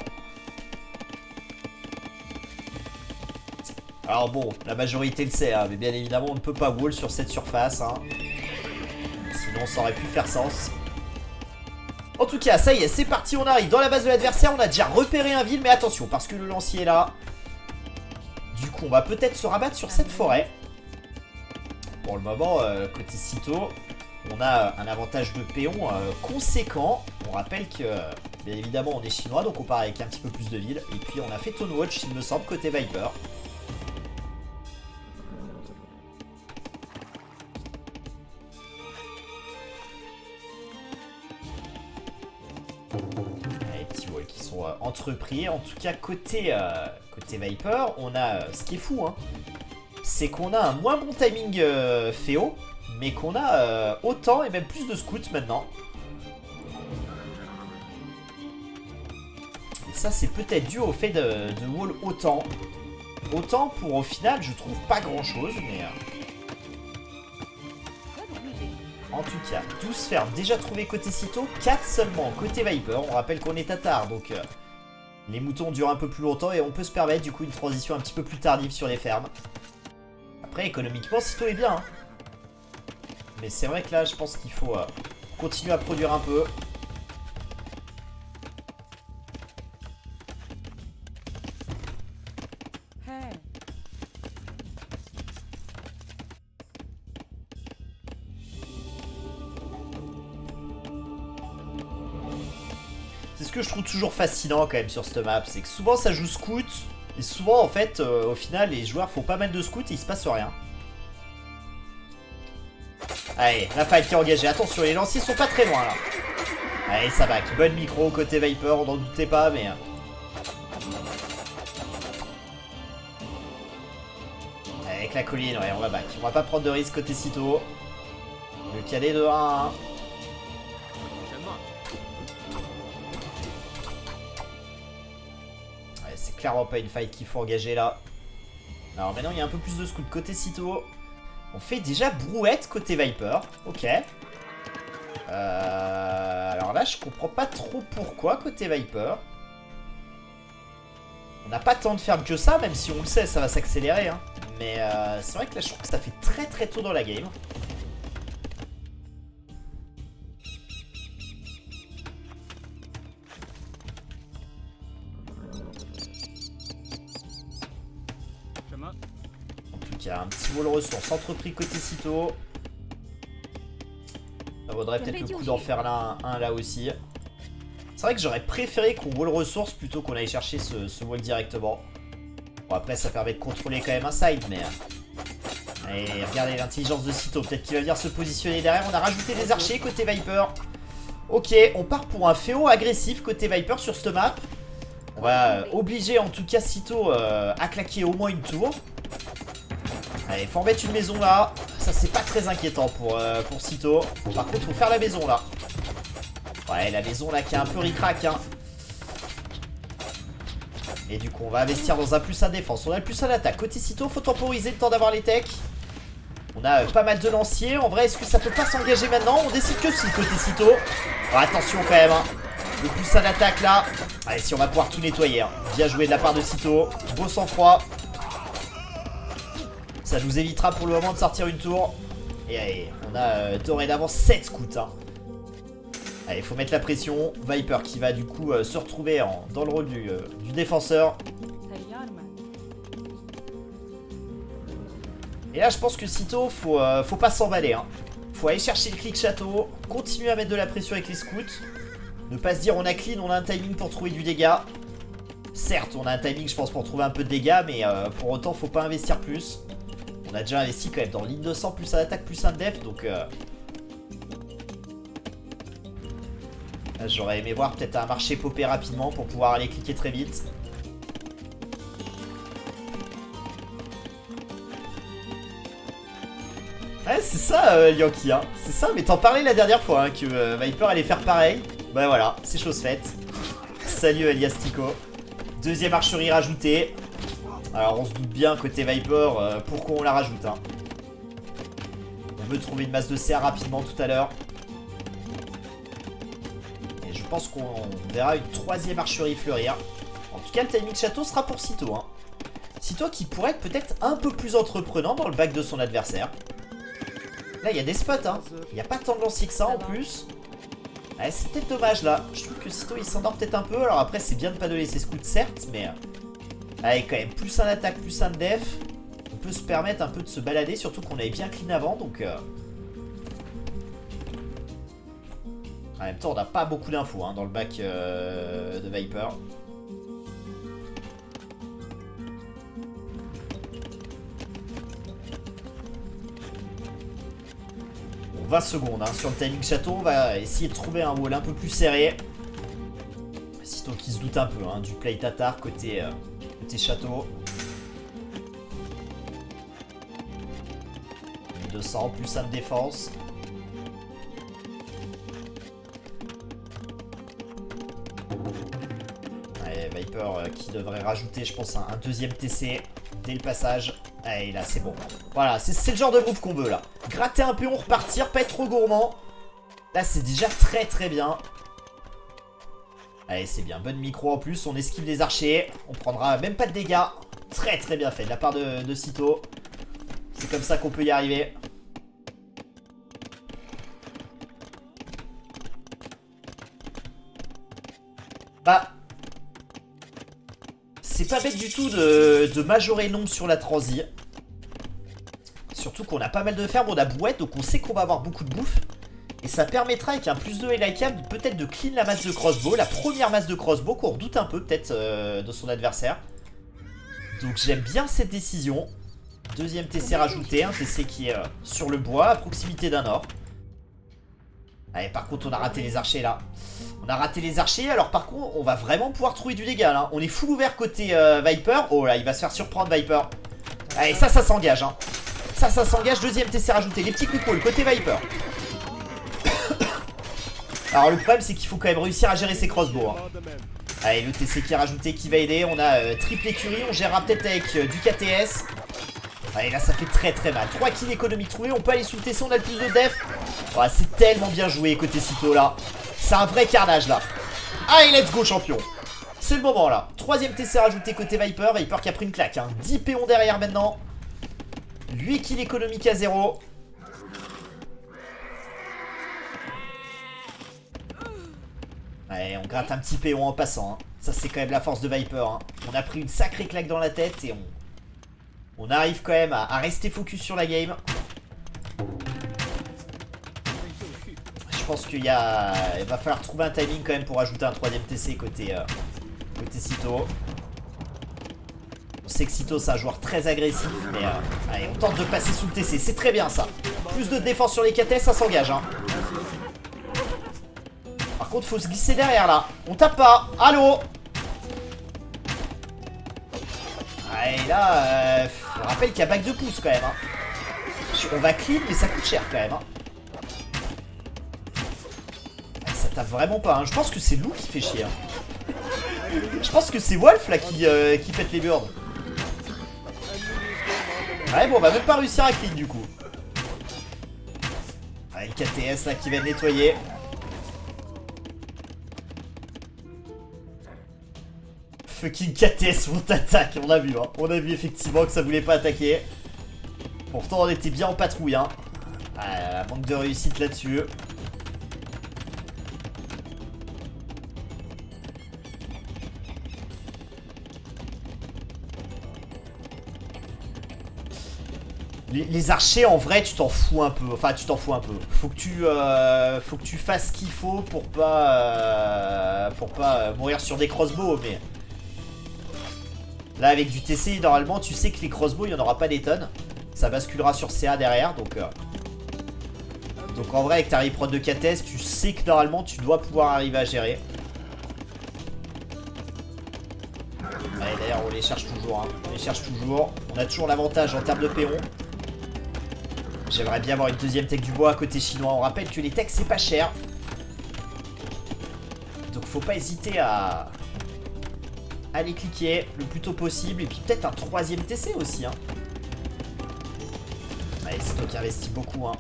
Alors bon, la majorité le sait, hein, mais bien évidemment, on ne peut pas wall sur cette surface, hein. Sinon, ça aurait pu faire sens. En tout cas, ça y est, c'est parti, on arrive dans la base de l'adversaire. On a déjà repéré un ville, mais attention, parce que le lancier est là. Du coup, on va peut-être se rabattre sur cette forêt. Pour le moment, côté Cito, on a un avantage de péon conséquent. On rappelle que, bien évidemment, on est chinois, donc on part avec un petit peu plus de villes. Et puis, on a fait Tone Watch, il me semble, côté Viper. Les petits walls qui sont entrepris. En tout cas, côté Viper, on a ce qui est fou, hein, c'est qu'on a un moins bon timing Féo, mais qu'on a autant et même plus de scouts maintenant. Et ça, c'est peut-être dû au fait de wall autant. Autant pour, au final, je trouve pas grand-chose, mais... En tout cas, 12 fermes déjà trouvées côté Cito, 4 seulement côté Viper. On rappelle qu'on est tatard, donc les moutons durent un peu plus longtemps et on peut se permettre du coup une transition un petit peu plus tardive sur les fermes. Après, économiquement, Cito est bien, hein. Mais c'est vrai que là, je pense qu'il faut continuer à produire un peu. C'est ce que je trouve toujours fascinant quand même sur cette map, c'est que souvent ça joue scout, et souvent en fait, au final, les joueurs font pas mal de scouts et il se passe rien. Allez, la fight qui est engagée, attention, les lanciers sont pas très loin là. Allez, ça back, bonne micro côté Viper, on n'en doutait pas, mais... Avec la colline, ouais, on va back, on va pas prendre de risque côté Cito. Le cadet de 1-1. C'est clairement pas une fight qu'il faut engager là. Alors maintenant il y a un peu plus de scouts côté Cito. On fait déjà brouette côté Viper. Ok. Alors là je comprends pas trop pourquoi côté Viper. On n'a pas tant de ferme que ça, même si on le sait ça va s'accélérer, hein. Mais c'est vrai que là je trouve que ça fait très tôt dans la game. Il y a un petit wall ressource entrepris côté Cito. Ça vaudrait peut-être le coup d'en faire là un là aussi. C'est vrai que j'aurais préféré qu'on wall ressource plutôt qu'on aille chercher ce wall directement. Bon, après ça permet de contrôler quand même un side, mais... Allez, regardez l'intelligence de Cito, peut-être qu'il va venir se positionner derrière. On a rajouté des archers côté Viper. Ok, on part pour un Féo agressif côté Viper sur cette map. On va obliger en tout cas Cito à claquer au moins une tour. Allez, faut en mettre une maison là. Ça, c'est pas très inquiétant pour Cito. Par contre, faut faire la maison là. Ouais, la maison là qui est un peu ric-rac, hein. Et du coup, on va investir dans un plus 1 défense. On a le plus 1 attaque. Côté Cito, faut temporiser le temps d'avoir les techs. On a pas mal de lanciers. En vrai, est-ce que ça peut pas s'engager maintenant? On décide que si, côté Cito. Oh, attention quand même, hein. Le plus 1 attaque là. Allez, si on va pouvoir tout nettoyer, hein. Bien joué de la part de Cito. Beau sang-froid. Ça nous évitera pour le moment de sortir une tour. Et allez, on a dorénavant 7 scouts, hein. Allez, faut mettre la pression. Viper qui va du coup se retrouver dans le rôle du défenseur. Et là, je pense que Cito, faut pas s'emballer, hein. Faut aller chercher le clic château. Continuer à mettre de la pression avec les scouts. Ne pas se dire on a clean, on a un timing pour trouver du dégât. Certes, on a un timing, je pense, pour trouver un peu de dégâts. Mais pour autant, faut pas investir plus. On a déjà investi quand même dans ligne de sang, plus 1 attaque, plus 1 def, donc j'aurais aimé voir peut-être un marché popper rapidement pour pouvoir aller cliquer très vite. Ouais, c'est ça, Yankee, hein. C'est ça, mais t'en parlais la dernière fois, hein, que Viper allait faire pareil. Bah voilà, c'est chose faite. Salut Elias Tico. Deuxième archerie rajoutée. Alors on se doute bien côté Viper, pourquoi on la rajoute, hein. On veut trouver une masse de CA rapidement tout à l'heure. Et je pense qu'on verra une troisième archerie fleurir. En tout cas, le timing château sera pour Sito, hein. Sito qui pourrait être peut-être un peu plus entreprenant dans le bac de son adversaire. Là, il y a des spots, hein. Il n'y a pas tant de lanciers que ça en plus. Ouais, c'est peut-être dommage là. Je trouve que Sito il s'endort peut-être un peu. Alors après, c'est bien de pas donner ses scouts, certes, mais. Allez, quand même, plus un attaque, plus un def. On peut se permettre un peu de se balader, surtout qu'on avait bien clean avant, donc. En même temps, on n'a pas beaucoup d'infos hein, dans le bac de Viper. 20 secondes hein. Sur le timing château, on va essayer de trouver un wall un peu plus serré. Sitôt qu'il se doute un peu hein, du play tatar côté château. 200 plus 1 de défense. Allez, Viper qui devrait rajouter, je pense, un deuxième TC dès le passage. Allez, là, c'est bon. Voilà, c'est le genre de move qu'on veut, là. Gratter un péon, repartir, pas être trop gourmand. Là, c'est déjà très très bien. Allez, c'est bien. Bonne micro en plus. On esquive les archers. On prendra même pas de dégâts. Très très bien fait de la part de Sito. C'est comme ça qu'on peut y arriver. Bah... c'est pas bête du tout de majorer nombre sur la transi. Surtout qu'on a pas mal de fermes, on a bouette, donc on sait qu'on va avoir beaucoup de bouffe. Et ça permettra avec un plus 2 et l'ICAM peut-être de clean la masse de crossbow. La première masse de crossbow qu'on redoute un peu peut-être de son adversaire. Donc j'aime bien cette décision. Deuxième TC rajouté, un TC qui est sur le bois, à proximité d'un or. Allez, par contre on a raté les archers là. On a raté les archers, alors par contre on va vraiment pouvoir trouver du dégât là. On est full ouvert côté Viper. Oh là, il va se faire surprendre Viper. Allez, ça s'engage hein. Ça s'engage, deuxième TC rajouté. Les petits quick rolls côté Viper. Alors le problème c'est qu'il faut quand même réussir à gérer ses crossbows hein. Allez, le TC qui est rajouté qui va aider. On a triple écurie, on gérera peut-être avec du KTS. Allez, là ça fait très très mal. 3 kills économiques trouvés, on peut aller sous le TC, on a le plus de def. Oh, c'est tellement bien joué côté Sito là. C'est un vrai carnage là. Allez, let's go champion. C'est le moment là. Troisième TC rajouté côté Viper. Viper qui a pris une claque hein. 10 péons derrière maintenant. 8 kills économiques à 0. Allez, on gratte un petit péon en passant hein. Ça c'est quand même la force de Viper hein. On a pris une sacrée claque dans la tête et on arrive quand même à rester focus sur la game. Je pense qu'il va falloir trouver un timing quand même pour ajouter un troisième TC côté Sito. On sait que Sito c'est un joueur très agressif, mais allez, on tente de passer sous le TC, c'est très bien ça. Plus de défense sur les KTS, ça s'engage hein. Par contre faut se glisser derrière là. On tape pas, allô. Allez là, on rappelle qu'il y a bac de pouce quand même hein. On va clean mais ça coûte cher quand même hein. Ça tape vraiment pas hein. Je pense que c'est Lou qui fait chier hein. Je pense que c'est Wolf là qui pète les birds. Ouais bon on va même pas réussir à clean du coup. Allez KTS là qui va nettoyer. Fucking KTS vont attaque, on a vu hein. On a vu effectivement que ça voulait pas attaquer. Pourtant on était bien en patrouille hein. Manque de réussite là-dessus. Les archers en vrai tu t'en fous un peu. Enfin tu t'en fous un peu. Faut que tu fasses ce qu'il faut pour pas mourir sur des crossbows. Mais là avec du TC normalement tu sais que les crossbows il n'y en aura pas des tonnes. Ça basculera sur CA derrière donc en vrai avec ta reprod de KTS tu sais que normalement tu dois pouvoir arriver à gérer. Allez d'ailleurs on les cherche toujours hein. On les cherche toujours. On a toujours l'avantage en termes de péon. J'aimerais bien avoir une deuxième tech du bois à côté chinois. On rappelle que les techs c'est pas cher. Donc faut pas hésiter à les cliquer le plus tôt possible. Et puis peut-être un troisième TC aussi. Hein. Allez, c'est toi qui investis beaucoup. Hein.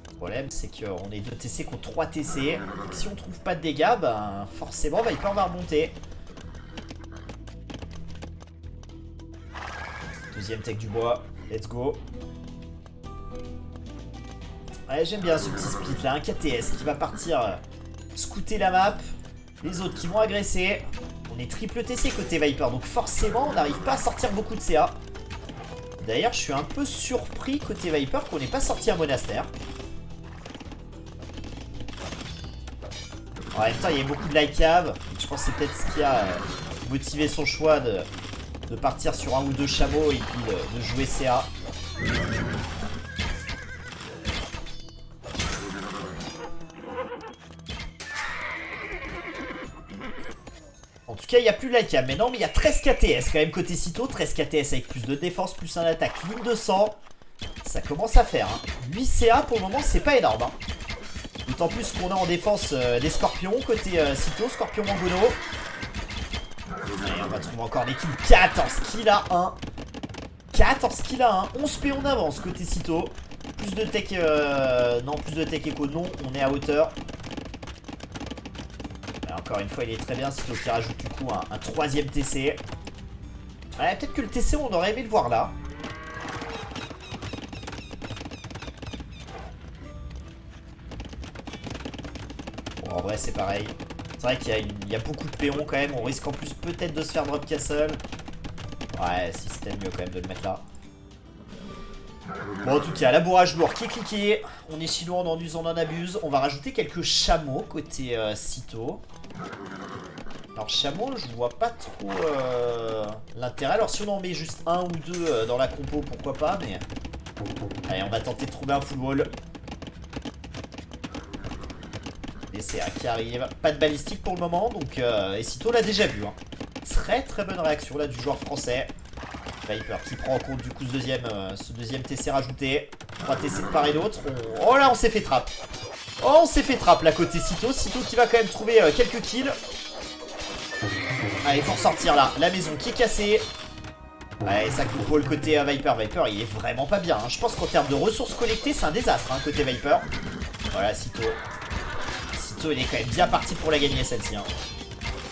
Le problème c'est qu'on est 2 TC contre 3 TC. Et si on trouve pas de dégâts, ben forcément Viper va remonter. Deuxième tech du bois. Let's go. Ouais, j'aime bien ce petit split là, un KTS qui va partir scouter la map, les autres qui vont agresser. On est triple TC côté Viper, donc forcément on n'arrive pas à sortir beaucoup de CA. D'ailleurs je suis un peu surpris côté Viper qu'on n'ait pas sorti un monastère. En même temps il y a beaucoup de like cave, je pense que c'est peut-être ce qui a motivé son choix de partir sur un ou deux chameaux et puis de jouer CA. En tout cas, il n'y a plus de like cam. Mais non, mais il y a 13 KTS quand même côté Sito. 13 KTS avec plus de défense, plus un attaque, ligne de sang. Ça commence à faire. Hein. 8 CA pour le moment, c'est pas énorme. Hein. D'autant plus qu'on a en défense des scorpions côté Sito, scorpion Mangono. Et on va trouver encore des kills. 14 kills à 1. 14 kills à 1. 11 P on avance côté Sito. Plus de tech. Non, plus de tech écho. Non, on est à hauteur. Encore une fois, il est très bien. Sito qui rajoute du coup un troisième TC. Ouais, peut-être que le TC, on aurait aimé le voir là. Bon, en vrai, c'est pareil. C'est vrai qu'il y a beaucoup de péons quand même. On risque en plus peut-être de se faire drop castle. Ouais, si c'était mieux quand même de le mettre là. Bon, en tout cas, labourage lourd qui est cliqué. On est chinois, on en use, on en abuse. On va rajouter quelques chameaux côté Sito. Alors, chameau, je vois pas trop l'intérêt. Alors, si on en met juste un ou deux dans la compo, pourquoi pas, mais. Allez, on va tenter de trouver un full wall. Les CA qui arrivent. Pas de balistique pour le moment, donc. Et Sito l'a déjà vu. Hein. Très très bonne réaction là du joueur français. Viper qui prend en compte du coup ce deuxième TC rajouté. 3 TC de part et d'autre. Oh là, on s'est fait trap. Oh, on s'est fait trap là côté Sito. Sito qui va quand même trouver quelques kills. Allez, faut ressortir là. La maison qui est cassée. Ouais, ça coupe le côté Viper. Viper, il est vraiment pas bien. Hein. Je pense qu'en termes de ressources collectées, c'est un désastre hein, côté Viper. Voilà, Sito. Sito, il est quand même bien parti pour la gagner celle-ci. Hein.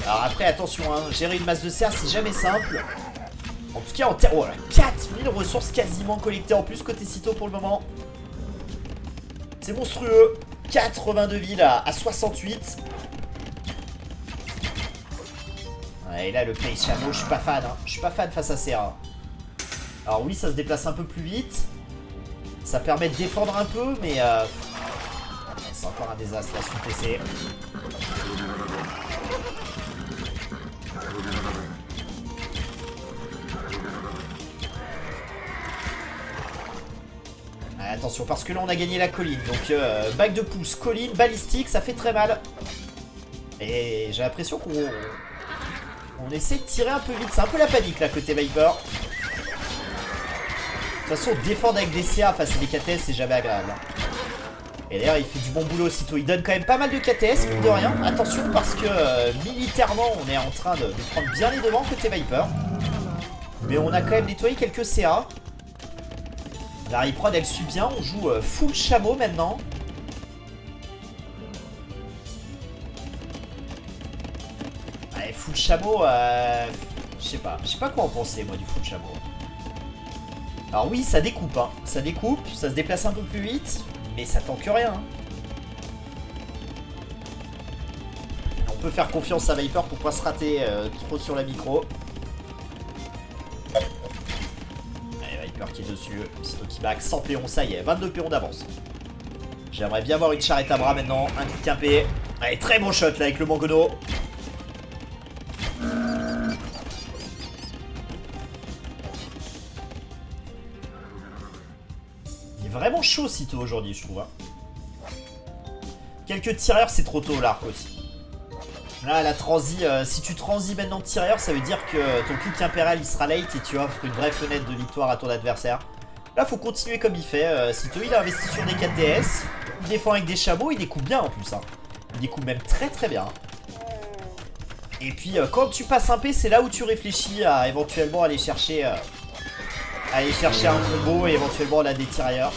Alors après, attention, hein, gérer une masse de CA, c'est jamais simple. En tout cas, en termes... Oh là, 4000 ressources quasiment collectées en plus côté Sito pour le moment. C'est monstrueux. 82 villes à 68. Ouais, et là, le play chameau, je suis pas fan. Hein. Je suis pas fan face à CA. Alors oui, ça se déplace un peu plus vite. Ça permet de défendre un peu, mais... c'est encore un désastre là, sous TC. Attention, parce que là on a gagné la colline. Donc bac de pouce, colline, balistique, ça fait très mal. Et j'ai l'impression qu'on essaie de tirer un peu vite. C'est un peu la panique là côté Viper. De toute façon, défendre avec des CA face à des KTS, c'est jamais agréable. Et d'ailleurs, il fait du bon boulot aussitôt. Il donne quand même pas mal de KTS, mine de rien. Attention, parce que militairement, on est en train de prendre bien les devants côté Viper. Mais on a quand même nettoyé quelques CA. La reprod elle suit bien, on joue full chameau maintenant. Allez, full chameau, je sais pas quoi en penser moi du full chameau. Alors oui, ça découpe, hein. Ça découpe, ça se déplace un peu plus vite, mais ça tanque rien. Hein. On peut faire confiance à Viper pour pas se rater trop sur la micro. Qui est dessus, Sito qui back, 100 péons, ça y est, 22 péons d'avance. J'aimerais bien avoir une charrette à bras maintenant, un clic impé. Allez, très bon shot là avec le Mangono. Il est vraiment chaud Sito aujourd'hui, je trouve. Hein. Quelques tireurs, c'est trop tôt l'arc aussi. Là, la transi, si tu transis maintenant de tireur, ça veut dire que ton clic impérial il sera late et tu offres une vraie fenêtre de victoire à ton adversaire. Là, faut continuer comme il fait. Sito, il a investi sur des KTS. Il défend avec des chameaux. Il découpe bien en plus. Hein. Il découpe même très très bien. Et puis, quand tu passes un P, c'est là où tu réfléchis à éventuellement aller chercher un combo et éventuellement là des tirailleurs.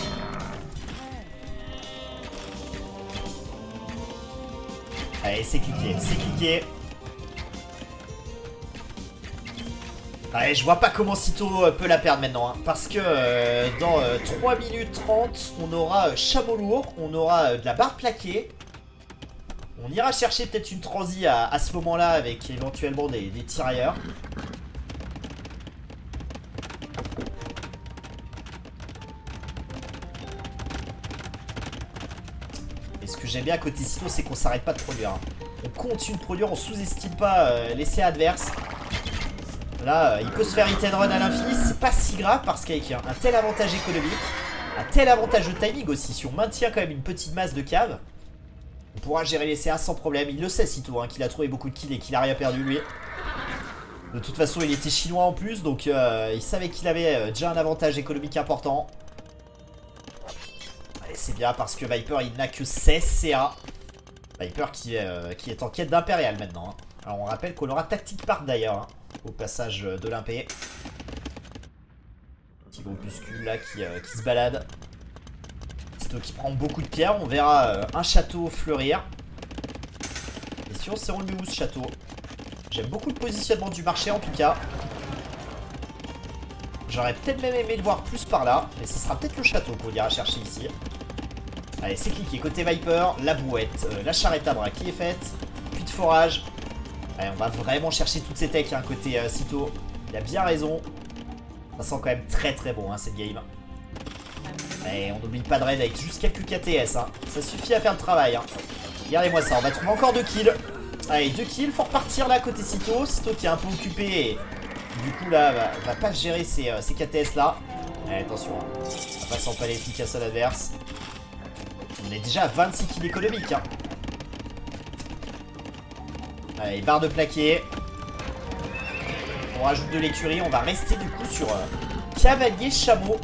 Allez, c'est cliqué, c'est cliqué. Allez, je vois pas comment Sito peut la perdre maintenant. Hein, parce que dans 3 minutes 30, on aura chameau lourd, on aura de la barre plaquée. On ira chercher peut-être une transi à ce moment-là avec éventuellement des tirailleurs. Et ce que j'aime bien à côté Sito, c'est qu'on s'arrête pas de produire. Hein. On continue de produire, on sous-estime pas l'essai adverse. Là, il peut se faire hit and run à l'infini, c'est pas si grave parce qu'avec un tel avantage économique, un tel avantage de timing aussi, si on maintient quand même une petite masse de cave, on pourra gérer les CA sans problème. Il le sait Sito, hein, qu'il a trouvé beaucoup de kills et qu'il a rien perdu lui. De toute façon, il était chinois en plus, donc il savait qu'il avait déjà un avantage économique important. Et c'est bien parce que Viper, il n'a que 16 CA. Viper qui est en quête d'impérial maintenant. Hein. Alors on rappelle qu'on aura Tactic Park d'ailleurs, hein, au passage de l'Impé. Petit groupuscule là qui se balade. Sito qui prend beaucoup de pierres. On verra un château fleurir. Et si on sait on le met où ce château? J'aime beaucoup le positionnement du marché en tout cas. J'aurais peut-être même aimé le voir plus par là. Mais ce sera peut-être le château qu'on ira chercher ici. Allez, c'est cliqué. Côté Viper, la brouette, la charrette à bras qui est faite. Puis de forage. Allez, on va vraiment chercher toutes ces techs hein, côté Sito. Il a bien raison. Ça sent quand même très très bon hein, cette game. Et on n'oublie pas de raid avec juste quelques KTS. Hein. Ça suffit à faire le travail. Hein. Regardez-moi ça, on va trouver encore 2 kills. Allez, 2 kills, faut repartir là côté Sito. Sito qui est un peu occupé et du coup là va pas gérer ces KTS là. Allez, attention, hein. On va pas s'empaler efficace à l'adverse. On est déjà à 26 kills économiques. Hein. Allez, barre de plaqué. On rajoute de l'écurie, on va rester du coup sur cavalier chameau.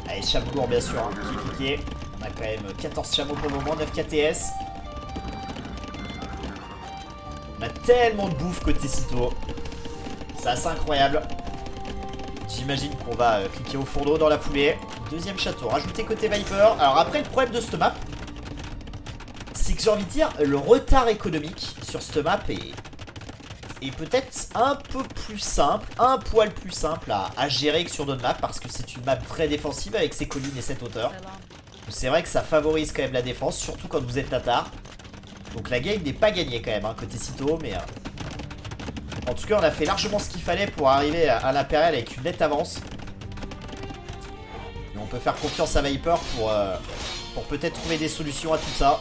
Allez, chameau lourd bien sûr, hein, qui est cliqué. On a quand même 14 chameaux pour le moment, 9 KTS. On a tellement de bouffe côté Sito. C'est assez incroyable. J'imagine qu'on va cliquer au fourneau dans la foulée. Deuxième château, rajouté côté Viper. Alors après, le problème de cette map, c'est que j'ai envie de dire, le retard économique sur cette map est peut-être un peu plus simple, un poil plus simple à gérer que sur d'autres maps, parce que c'est une map très défensive avec ses collines et cette hauteur. C'est vrai que ça favorise quand même la défense, surtout quand vous êtes tatar. Donc la game n'est pas gagnée quand même, hein, côté Sito, mais en tout cas on a fait largement ce qu'il fallait pour arriver à l'impérial avec une nette avance. Et on peut faire confiance à Viper pour peut-être trouver des solutions à tout ça.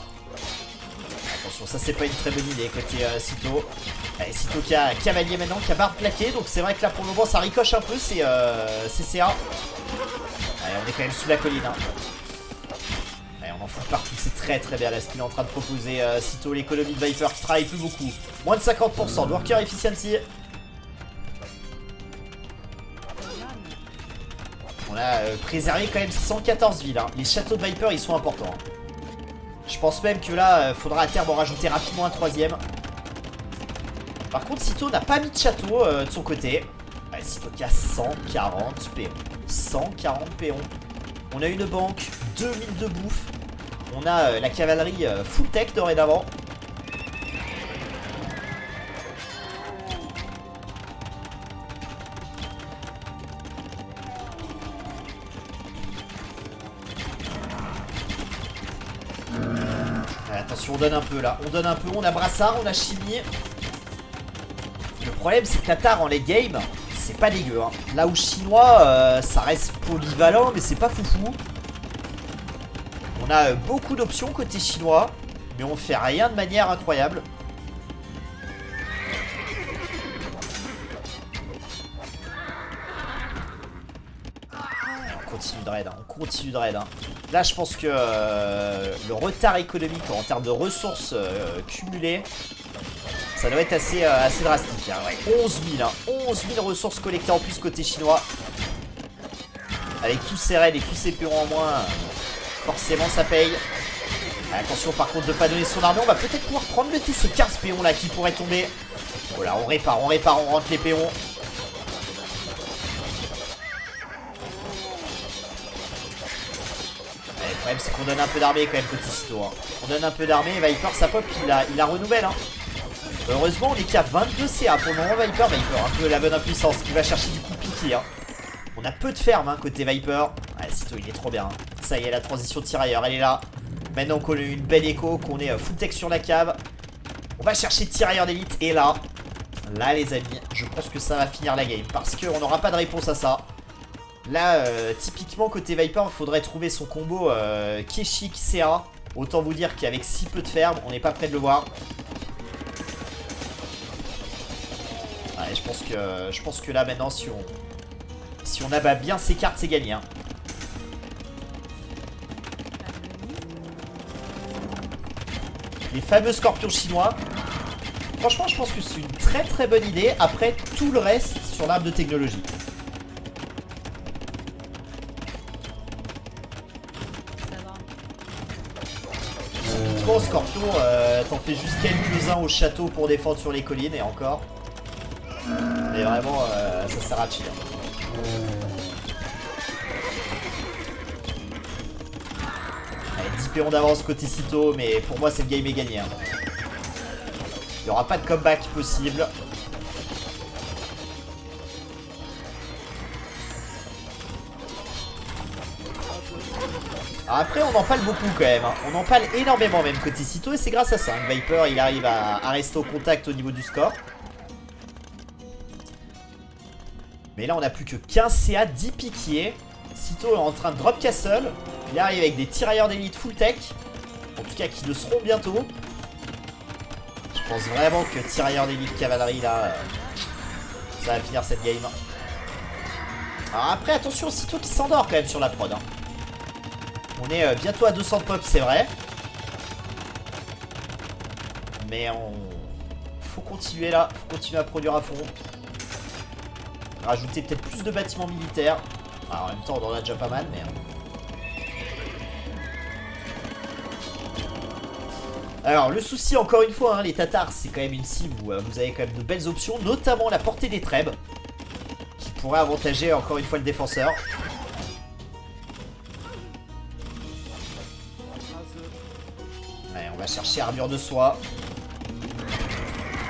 Attention, ça c'est pas une très bonne idée côté Sito. Allez, Sito qui a cavalier maintenant, qui a barre plaquée, donc c'est vrai que là pour le moment ça ricoche un peu, c'est CA. Allez, on est quand même sous la colline. Hein. Allez, on en fout partout, c'est très très bien là ce qu'il est en train de proposer Sito, l'économie de Viper qui travaille plus beaucoup. Moins de 50% de worker efficiency. On a préservé quand même 114 villes. Hein. Les châteaux de Viper ils sont importants. Hein. Je pense même que là, faudra à terme en rajouter rapidement un troisième. Par contre, Sito n'a pas mis de château de son côté. Ouais, Sito qui a 140 péons. 140 péons. On a une banque, 2000 de bouffe. On a la cavalerie full tech dorénavant. Attention, on donne un peu là, on donne un peu, on a Brassard, on a Chimie. Le problème c'est que Qatar en late game, c'est pas dégueu. Hein. Là où Chinois, ça reste polyvalent, mais c'est pas foufou. On a beaucoup d'options côté chinois, mais on fait rien de manière incroyable. On continue de raid, hein. On continue de raid. Hein. Là, je pense que le retard économique en termes de ressources cumulées Ça doit être assez drastique. Hein, ouais. 11 000, hein. 11 000 ressources collectées en plus côté chinois. Avec tous ces raids et tous ces perrons en moins, forcément ça paye. Attention par contre de pas donner son armée. On va peut-être pouvoir prendre le TC 15 péons là qui pourrait tomber. Voilà, on répare, on rentre les péons. Le problème c'est qu'on donne un peu d'armée quand même petit sitôt. Hein. On donne un peu d'armée, Viper ça pop, il la renouvelle. Hein. Heureusement on est qu'à 22 CA pour le moment. Viper, un peu la bonne impuissance qui va chercher du coup piqué. Hein. On a peu de ferme hein, côté Viper. Ouais, sitôt il est trop bien. Hein. Ça y est, la transition tirailleur, elle est là. Maintenant qu'on a eu une belle écho, qu'on est full tech sur la cave, on va chercher tirailleur d'élite. Et là les amis, je pense que ça va finir la game. Parce qu'on n'aura pas de réponse à ça. Là, typiquement côté Viper, il faudrait trouver son combo Keshik CA. Autant vous dire qu'avec si peu de ferme, on n'est pas prêt de le voir. Ouais, je pense que là maintenant, si on abat bien ses cartes, c'est gagné. Hein. Les fameux scorpions chinois. Franchement, je pense que c'est une très très bonne idée. Après tout le reste sur l'arbre de technologie. Typiquement, scorpion, t'en fais juste quelques-uns au château pour défendre sur les collines et encore. Mais vraiment, ça sert à chier. Allez, 10 péons d'avance côté Sito, mais pour moi, c'est le game est gagné. Hein. Il n'y aura pas de comeback possible. Alors après on en parle beaucoup quand même, hein. On en parle énormément même côté Sito et c'est grâce à ça que Viper il arrive à rester au contact au niveau du score. Mais là on a plus que 15 CA, 10 piquiers. Sito est en train de drop castle. Il arrive avec des tirailleurs d'élite full tech. En tout cas qui le seront bientôt. Je pense vraiment que tirailleurs d'élite cavalerie là, ça va finir cette game. Alors après attention Sito qui s'endort quand même sur la prod. Hein. On est bientôt à 200 pop, c'est vrai. Mais faut continuer là. Faut continuer à produire à fond. Rajouter peut-être plus de bâtiments militaires. Alors, en même temps, on en a déjà pas mal, mais... Alors, le souci, encore une fois, hein, les Tatars, c'est quand même une cible où vous avez quand même de belles options. Notamment la portée des trèbes. Qui pourrait avantager, encore une fois, le défenseur. On va chercher armure de soie.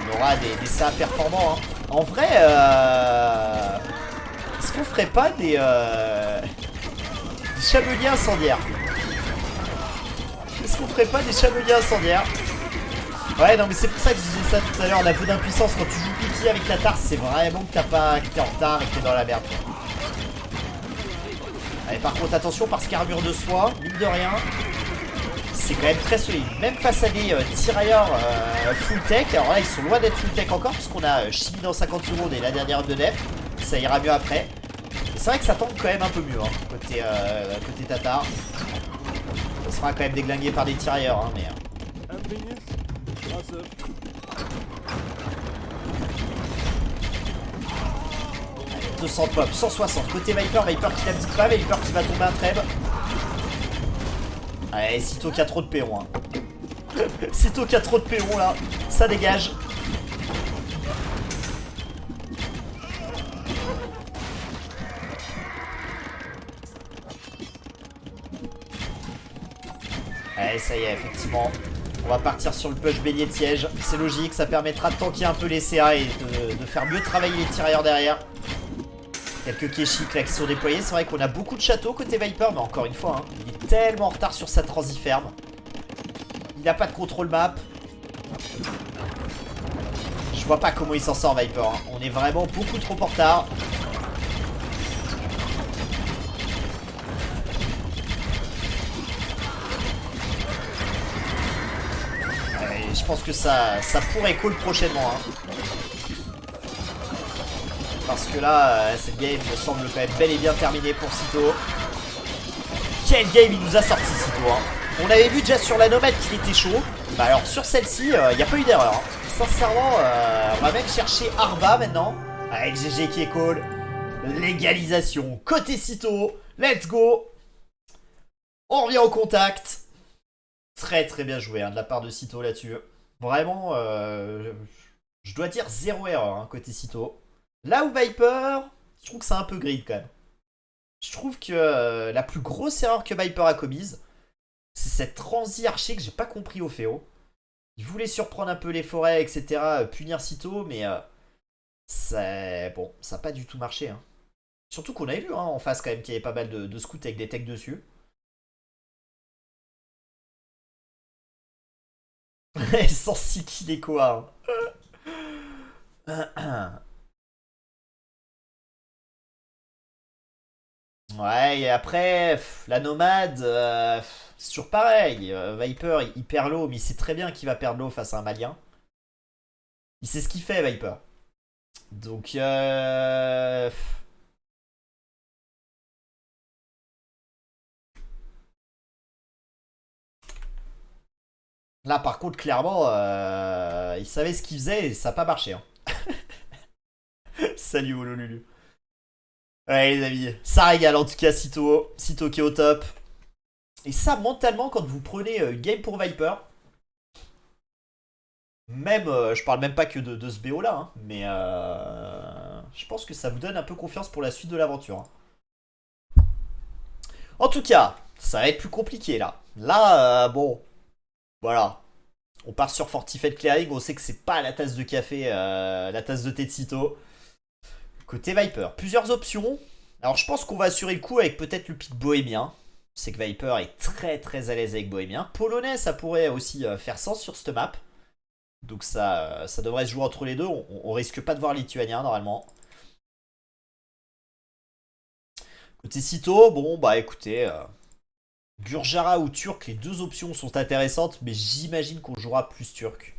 On aura des CA performants. Hein. En vrai, est-ce qu'on ferait pas des chabeliers incendiaires? Est-ce qu'on ferait pas des chabeliers incendiaires? Ouais, non, mais c'est pour ça que je disais ça tout à l'heure. On a peu d'impuissance quand tu joues piqué avec la tarte. C'est vraiment que t'es en retard et que t'es dans la merde. Allez, par contre, attention parce qu'armure de soie, mine de rien. C'est quand même très solide, même face à des tirailleurs full tech. Alors là ils sont loin d'être full tech encore parce qu'on a Chibi dans 50 secondes et la dernière de def. Ça ira mieux après. C'est vrai que ça tombe quand même un peu mieux hein, côté Tatar. Ça sera quand même déglingué par des tirailleurs hein, mais... 200 pop, 160 côté Viper, Viper qui n'abdique pas, Viper qui va tomber un trèbe. Allez, Sito qui a trop de péons. Hein. Sito qui a trop de péons là, ça dégage. Allez, ça y est, effectivement. On va partir sur le push bélier de siège. C'est logique, ça permettra de tanker un peu les CA et de faire mieux travailler les tirailleurs derrière. Quelques Keshik là qui sont déployés. C'est vrai qu'on a beaucoup de châteaux côté Viper, mais encore une fois, hein, il est tellement en retard sur sa transiferme. Il n'a pas de contrôle map. Je vois pas comment il s'en sort Viper. Hein. On est vraiment beaucoup trop en retard. Et je pense que ça pourrait call prochainement. Hein. Parce que là, cette game me semble quand même bel et bien terminée pour Sito. Quel game il nous a sorti Sito hein. On avait vu déjà sur la nomade qu'il était chaud. Bah alors sur celle-ci, il n'y a pas eu d'erreur. Hein. Sincèrement, on va même chercher Arba maintenant. Avec GG qui est cool. Légalisation. Côté Cito. Let's go. On revient au contact. Très très bien joué hein, de la part de Cito là-dessus. Vraiment, je dois dire zéro erreur hein, côté Cito. Là où Viper, je trouve que c'est un peu grid quand même. Je trouve que la plus grosse erreur que Viper a commise, c'est cette transi archer que j'ai pas compris au Féo. Il voulait surprendre un peu les forêts, etc. Punir Cito, mais bon, ça n'a pas du tout marché. Hein. Surtout qu'on avait vu hein, en face quand même qu'il y avait pas mal de scouts avec des techs dessus. Sans 6 kills et quoi. Hein. Ouais, et après, la nomade, c'est toujours pareil. Viper, il perd l'eau, mais il sait très bien qu'il va perdre l'eau face à un malien. Il sait ce qu'il fait, Viper. Donc, là, par contre, clairement, il savait ce qu'il faisait et ça n'a pas marché. Hein. Salut, Ololulu. Ouais, les amis, ça régale en tout cas, Cito. Cito qui est au top. Et ça, mentalement, quand vous prenez une game pour Viper, même, je parle même pas que de ce BO là, hein, mais je pense que ça vous donne un peu confiance pour la suite de l'aventure. Hein. En tout cas, ça va être plus compliqué là. Là, bon, voilà. On part sur Fortified Clearing, on sait que c'est pas la tasse de café, la tasse de thé de Cito. Côté Viper, plusieurs options. Alors je pense qu'on va assurer le coup avec peut-être le pic bohémien. C'est que Viper est très très à l'aise avec bohémien. Polonais, ça pourrait aussi faire sens sur cette map. Donc ça devrait se jouer entre les deux. On risque pas de voir lituanien normalement. Côté Cito, bon bah écoutez, Gurjara ou Turc, les deux options sont intéressantes, mais j'imagine qu'on jouera plus Turc.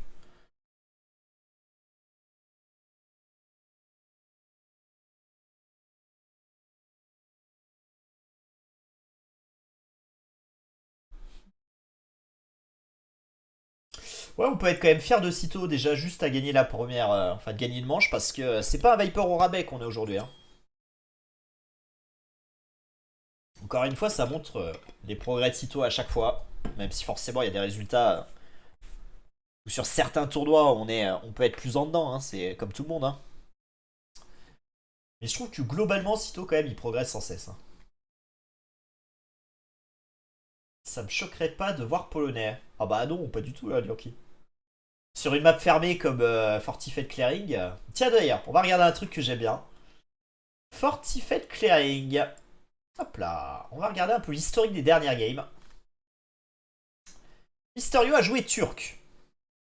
Ouais, on peut être quand même fier de Cito déjà juste à gagner la première, enfin de gagner une manche parce que c'est pas un Viper au rabais qu'on est aujourd'hui. Hein. Encore une fois, ça montre les progrès de Cito à chaque fois, même si forcément il y a des résultats où sur certains tournois on peut être plus en dedans, hein, c'est comme tout le monde. Hein. Mais je trouve que globalement Cito quand même il progresse sans cesse. Hein. Ça me choquerait pas de voir polonais. Ah bah non, pas du tout là, Lyoki. Sur une map fermée comme Fortified Clearing. Tiens d'ailleurs, on va regarder un truc que j'aime bien. Fortified Clearing. Hop là, on va regarder un peu l'historique des dernières games. Mysterio a joué turc.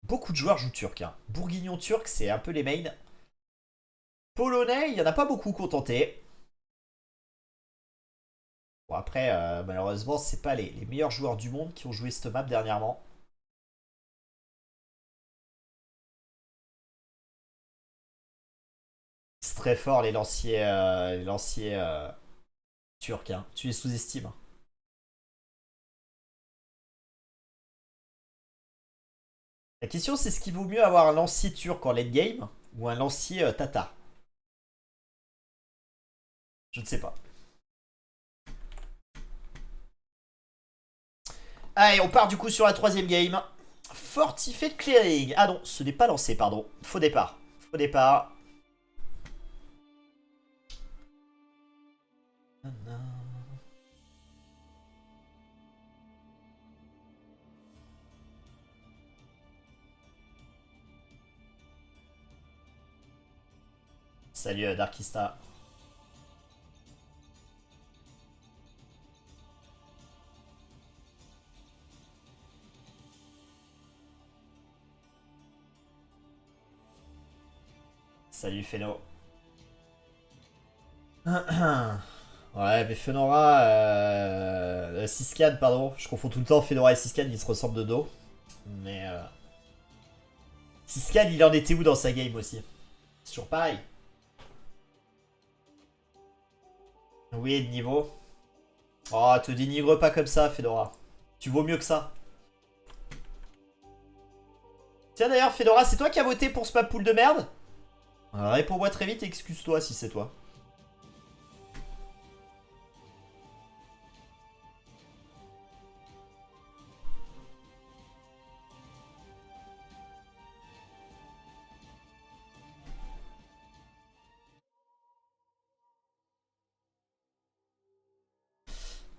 Beaucoup de joueurs jouent turc. Hein. Bourguignon turc, c'est un peu les mains. Polonais, il n'y en a pas beaucoup contenté. Bon après, malheureusement, c'est pas les meilleurs joueurs du monde qui ont joué cette map dernièrement. C'est très fort les lanciers turcs. Hein. Tu les sous-estimes. Hein. La question c'est ce qu'il vaut mieux avoir un lancier turc en late game ou un lancier tatar. Je ne sais pas. Allez, on part du coup sur la troisième game. Fortified Clearing. Ah non, ce n'est pas lancé, pardon. Faux départ. Faux départ. Salut Darkista. Salut Feno. Ouais, mais Fenora, Siscan, pardon, je confonds tout le temps Fenora et Siscan, ils se ressemblent de dos. Mais Siscan, il en était où dans sa game aussi? C'est toujours pareil. Oui, de niveau. Oh, te dénigre pas comme ça, Fedora. Tu vaux mieux que ça. Tiens d'ailleurs, Fedora, c'est toi qui as voté pour ce map pool de merde? Réponds-moi très vite et excuse-toi si c'est toi.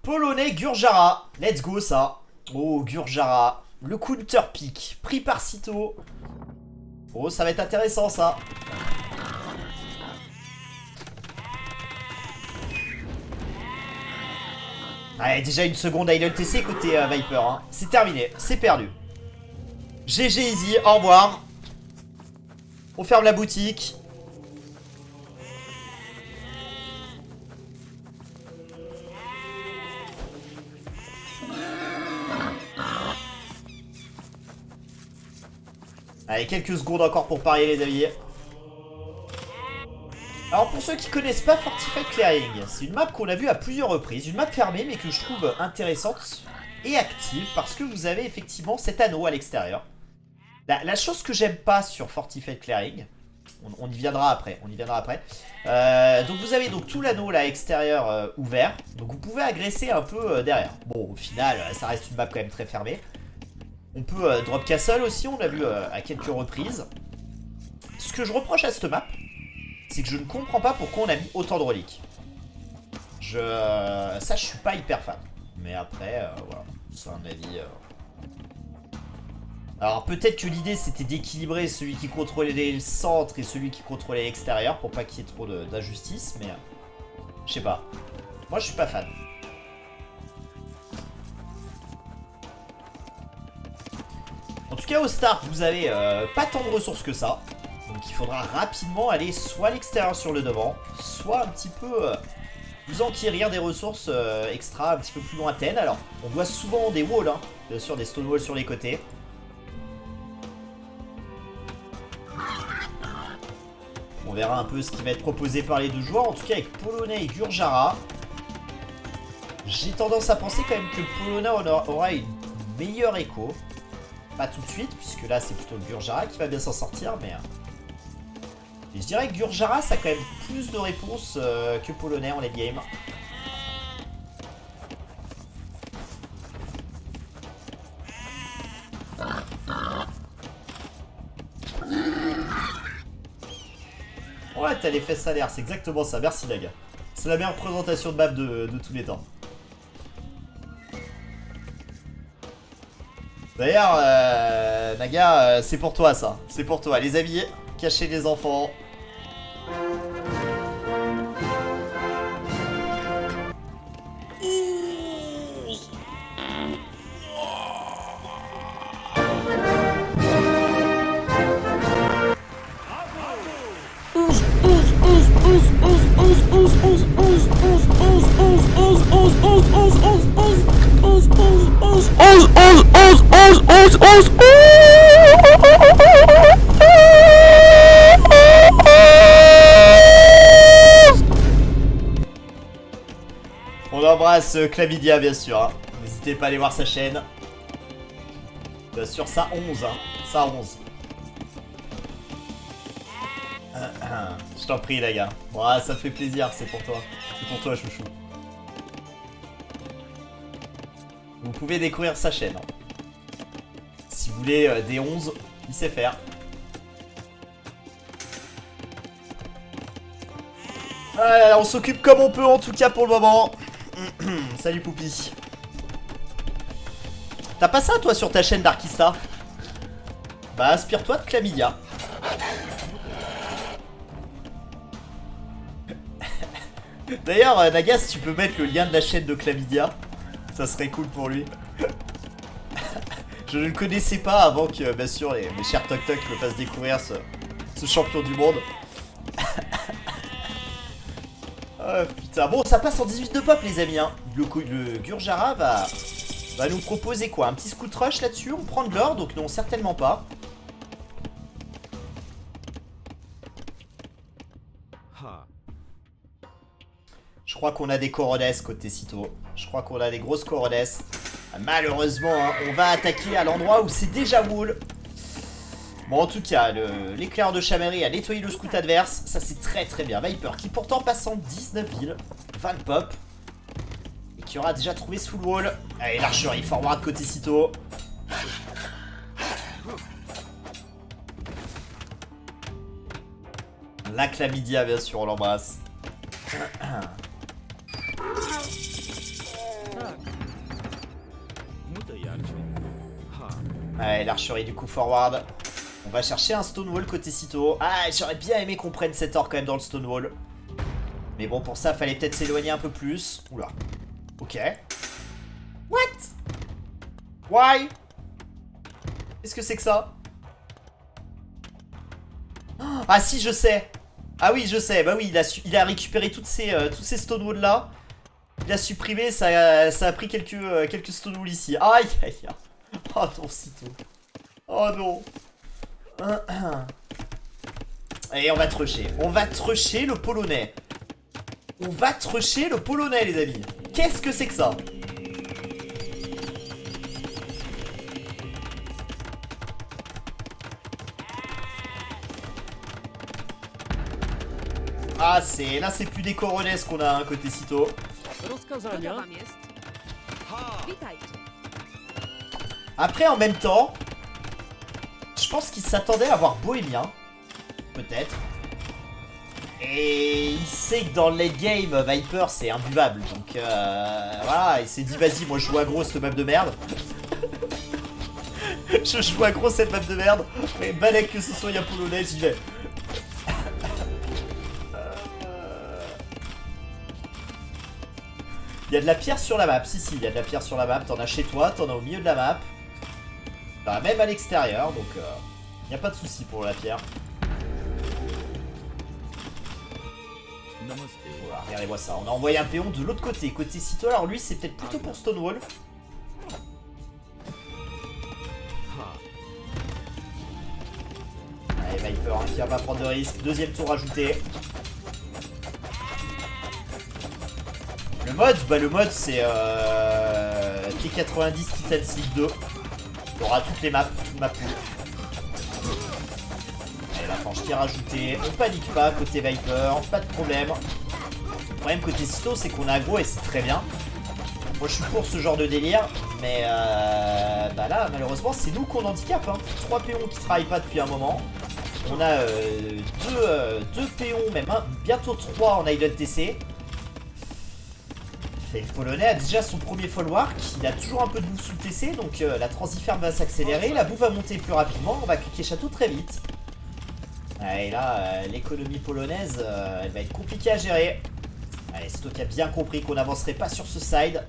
Polonais Gurjara. Let's go ça. Oh, Gurjara. Le counter pick. Pris par Cito. Oh, ça va être intéressant ça. Allez, déjà une seconde à ILTC côté Viper. Hein. C'est terminé. C'est perdu. GG easy. Au revoir. On ferme la boutique. Allez, quelques secondes encore pour parier les amis. Alors pour ceux qui connaissent pas Fortified Clearing, c'est une map qu'on a vue à plusieurs reprises, une map fermée mais que je trouve intéressante et active parce que vous avez effectivement cet anneau à l'extérieur. La chose que j'aime pas sur Fortified Clearing, on y viendra après, donc vous avez donc tout l'anneau là extérieur ouvert, donc vous pouvez agresser un peu derrière. Bon au final ça reste une map quand même très fermée. On peut drop castle aussi, on l'a vu à quelques reprises. Ce que je reproche à cette map, c'est que je ne comprends pas pourquoi on a mis autant de reliques. Ça, je suis pas hyper fan. Mais après, voilà, c'est un avis. Alors peut-être que l'idée c'était d'équilibrer celui qui contrôlait le centre et celui qui contrôlait l'extérieur pour pas qu'il y ait trop d'injustice, mais je sais pas. Moi, je suis pas fan. En tout cas au start vous avez pas tant de ressources que ça. Donc il faudra rapidement aller soit à l'extérieur sur le devant, soit un petit peu vous enquérir des ressources extra un petit peu plus lointaines. Alors on voit souvent des walls, hein, bien sûr des stone walls sur les côtés. On verra un peu ce qui va être proposé par les deux joueurs. En tout cas avec Polonais et Gurjara, j'ai tendance à penser quand même que Polonais aura une meilleure écho. Pas tout de suite, puisque là c'est plutôt Gurjara qui va bien s'en sortir, mais... Et je dirais que Gurjara ça a quand même plus de réponses que Polonais en late game. Ouais, t'as les fesses salaires, c'est exactement ça, merci Naga. C'est la meilleure présentation de map de tous les temps. D'ailleurs, Naga, c'est pour toi ça. C'est pour toi. Les amis, cachez les enfants. On embrasse Clavidia bien sûr, hein. N'hésitez pas à aller voir sa chaîne. Bien sûr ça 11 hein. Ça 11. Je t'en prie les gars. Bon, ça me fait plaisir, c'est pour toi. C'est pour toi chouchou. Vous pouvez découvrir sa chaîne. Hein. Si vous voulez des 11, il sait faire. Voilà, on s'occupe comme on peut en tout cas pour le moment. Salut Poupi. T'as pas ça toi sur ta chaîne Darkista? Bah inspire-toi de Chlamydia. D'ailleurs Nagas, tu peux mettre le lien de la chaîne de Chlamydia. Ça serait cool pour lui. Je ne le connaissais pas avant que bien sûr mes chers Toc Toc me fassent découvrir ce champion du monde. Oh, putain, bon ça passe en 18 de pop les amis hein. Le Gurjara va nous proposer quoi? Un petit scout rush là-dessus? On prend de l'or donc non certainement pas. Je crois qu'on a des coronesses côté Cito. Je crois qu'on a des grosses coronesses. Malheureusement, hein, on va attaquer à l'endroit où c'est déjà wall. Bon, en tout cas, l'éclair de Chamery a nettoyé le scout adverse. Ça, c'est très très bien. Viper qui pourtant passe en 19 villes. 20 pop. Et qui aura déjà trouvé ce full wall. Allez, l'archerie forward côté Cito. La chlamydia, bien sûr, on l'embrasse. Allez, l'archerie du coup forward. On va chercher un Stonewall côté Cito. Ah, j'aurais bien aimé qu'on prenne cet or quand même dans le Stonewall. Mais bon, pour ça, fallait peut-être s'éloigner un peu plus. Oula. Ok. What? Why? Qu'est-ce que c'est que ça? Ah si, je sais. Ah oui, je sais. Bah oui, il a récupéré tous ces Stonewall là. Il a supprimé, ça a pris quelques Stonewall ici. Aïe, aïe, aïe. Oh non, Cito. Oh non. Allez, on va trusher. On va trusher le polonais. On va trusher le polonais, les amis. Qu'est-ce que c'est que ça? Ah, là, c'est plus des coronesses qu'on a, hein, côté Cito. Après, en même temps, je pense qu'il s'attendait à voir Bohémien. Peut-être. Et il sait que dans le late game, Viper, c'est imbuvable. Donc, voilà, il s'est dit, vas-y, moi, je joue aggro cette map de merde. Je joue aggro cette map de merde. Mais balèque que ce soit un polonais, j'y vais. Il y a de la pierre sur la map, si, il y a de la pierre sur la map. T'en as chez toi, t'en as au milieu de la map. T'en as même à l'extérieur, donc il n'y a pas de souci pour la pierre. Voilà, regardez-moi ça. On a envoyé un péon de l'autre côté, côté Cito. Alors lui, c'est peut-être plutôt pour Stonewall. Allez, Viper, hein, qui va pas prendre de risque. Deuxième tour ajouté. Le mode, bah le mode c'est T90 Titan Sleep 2. Il y aura toutes les maps, toute ma pool. Allez, la planche qui est rajoutée. On panique pas côté Viper, pas de problème. Le problème côté Cito, c'est qu'on a aggro et c'est très bien. Moi je suis pour ce genre de délire, mais bah là malheureusement c'est nous qu'on handicape. Hein. 3 péons qui travaillent pas depuis un moment. On a deux péons, même bientôt 3 en Idle TC. Et le polonais a déjà son premier folwark, il a toujours un peu de bouffe sous le TC, donc la transiferme va s'accélérer, la bouffe va monter plus rapidement, on va cliquer château très vite. Et là, l'économie polonaise, elle va être compliquée à gérer. Allez, Cito qui a bien compris qu'on n'avancerait pas sur ce side.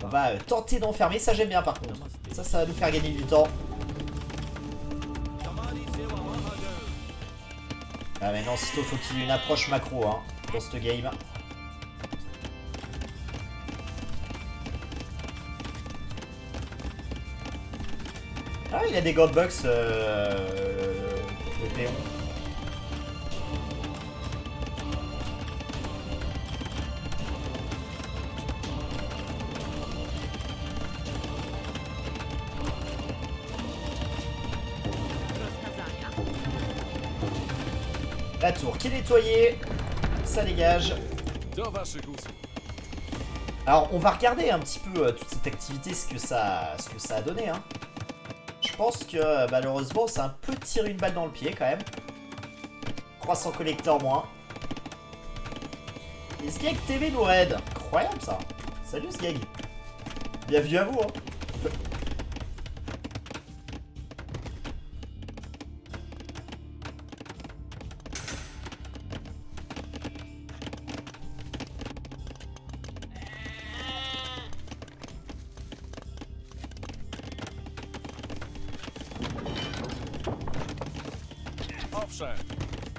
On va tenter d'enfermer, ça j'aime bien par contre. Ça va nous faire gagner du temps. Ah mais non, Cito, faut qu'il ait une approche macro hein, dans cette game. Ah, il a des Godbox, le péon. La tour qui est nettoyée, ça dégage. Alors, on va regarder un petit peu toute cette activité, ce que ça a donné, hein. Je pense que malheureusement c'est un peu tirer une balle dans le pied quand même. 300 collecteurs moins. Et Sgeg TV nous raid. Incroyable ça. Salut Sgeg. Bienvenue à vous hein.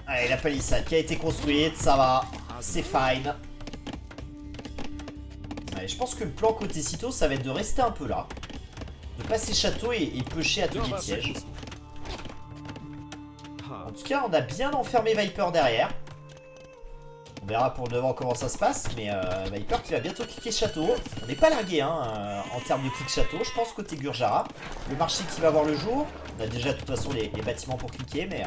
Allez, la palissade qui a été construite, ça va, c'est fine. Allez, je pense que le plan côté Cito, ça va être de rester un peu là. De passer château et pêcher atelier de siège. En tout cas, on a bien enfermé Viper derrière. On verra pour le devant comment ça se passe, mais Viper qui va bientôt cliquer château. On n'est pas largué hein, en termes de clic château, je pense, côté Gurjara. Le marché qui va voir le jour. On a déjà de toute façon les bâtiments pour cliquer, mais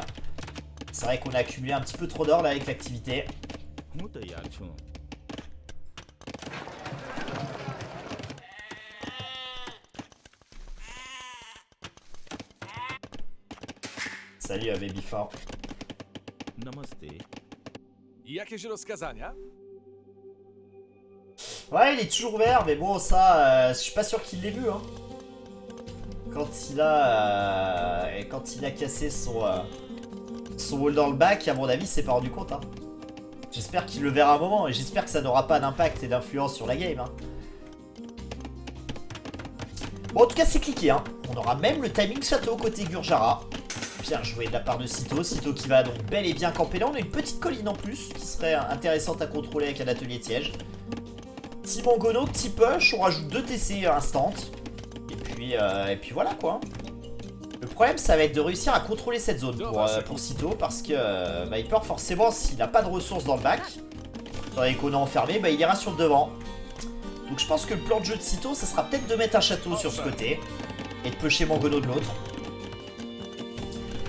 c'est vrai qu'on a accumulé un petit peu trop d'or là avec l'activité. Salut Babyfort. Jakieś rozkazania? Ouais, il est toujours ouvert, mais bon, ça, je suis pas sûr qu'il l'ait vu. Hein. Quand il a cassé son wall dans le bac, à mon avis, il s'est pas rendu compte. Hein. J'espère qu'il le verra un moment, et j'espère que ça n'aura pas d'impact et d'influence sur la game. Hein. Bon, en tout cas, c'est cliqué. Hein. On aura même le timing château côté Gurjara. Bien joué de la part de Sito. Sito qui va donc bel et bien camper là. On a une petite colline en plus qui serait intéressante à contrôler avec un atelier de siège. Petit Mangono, petit push. On rajoute 2 TC instant. Et puis voilà quoi. Le problème ça va être de réussir à contrôler cette zone pour Sito. Parce que Viper forcément s'il n'a pas de ressources dans le bac, étant qu'on est enfermé, bah, il ira sur le devant. Donc je pense que le plan de jeu de Sito ça sera peut-être de mettre un château sur ce côté. Et de pusher Mangono de l'autre.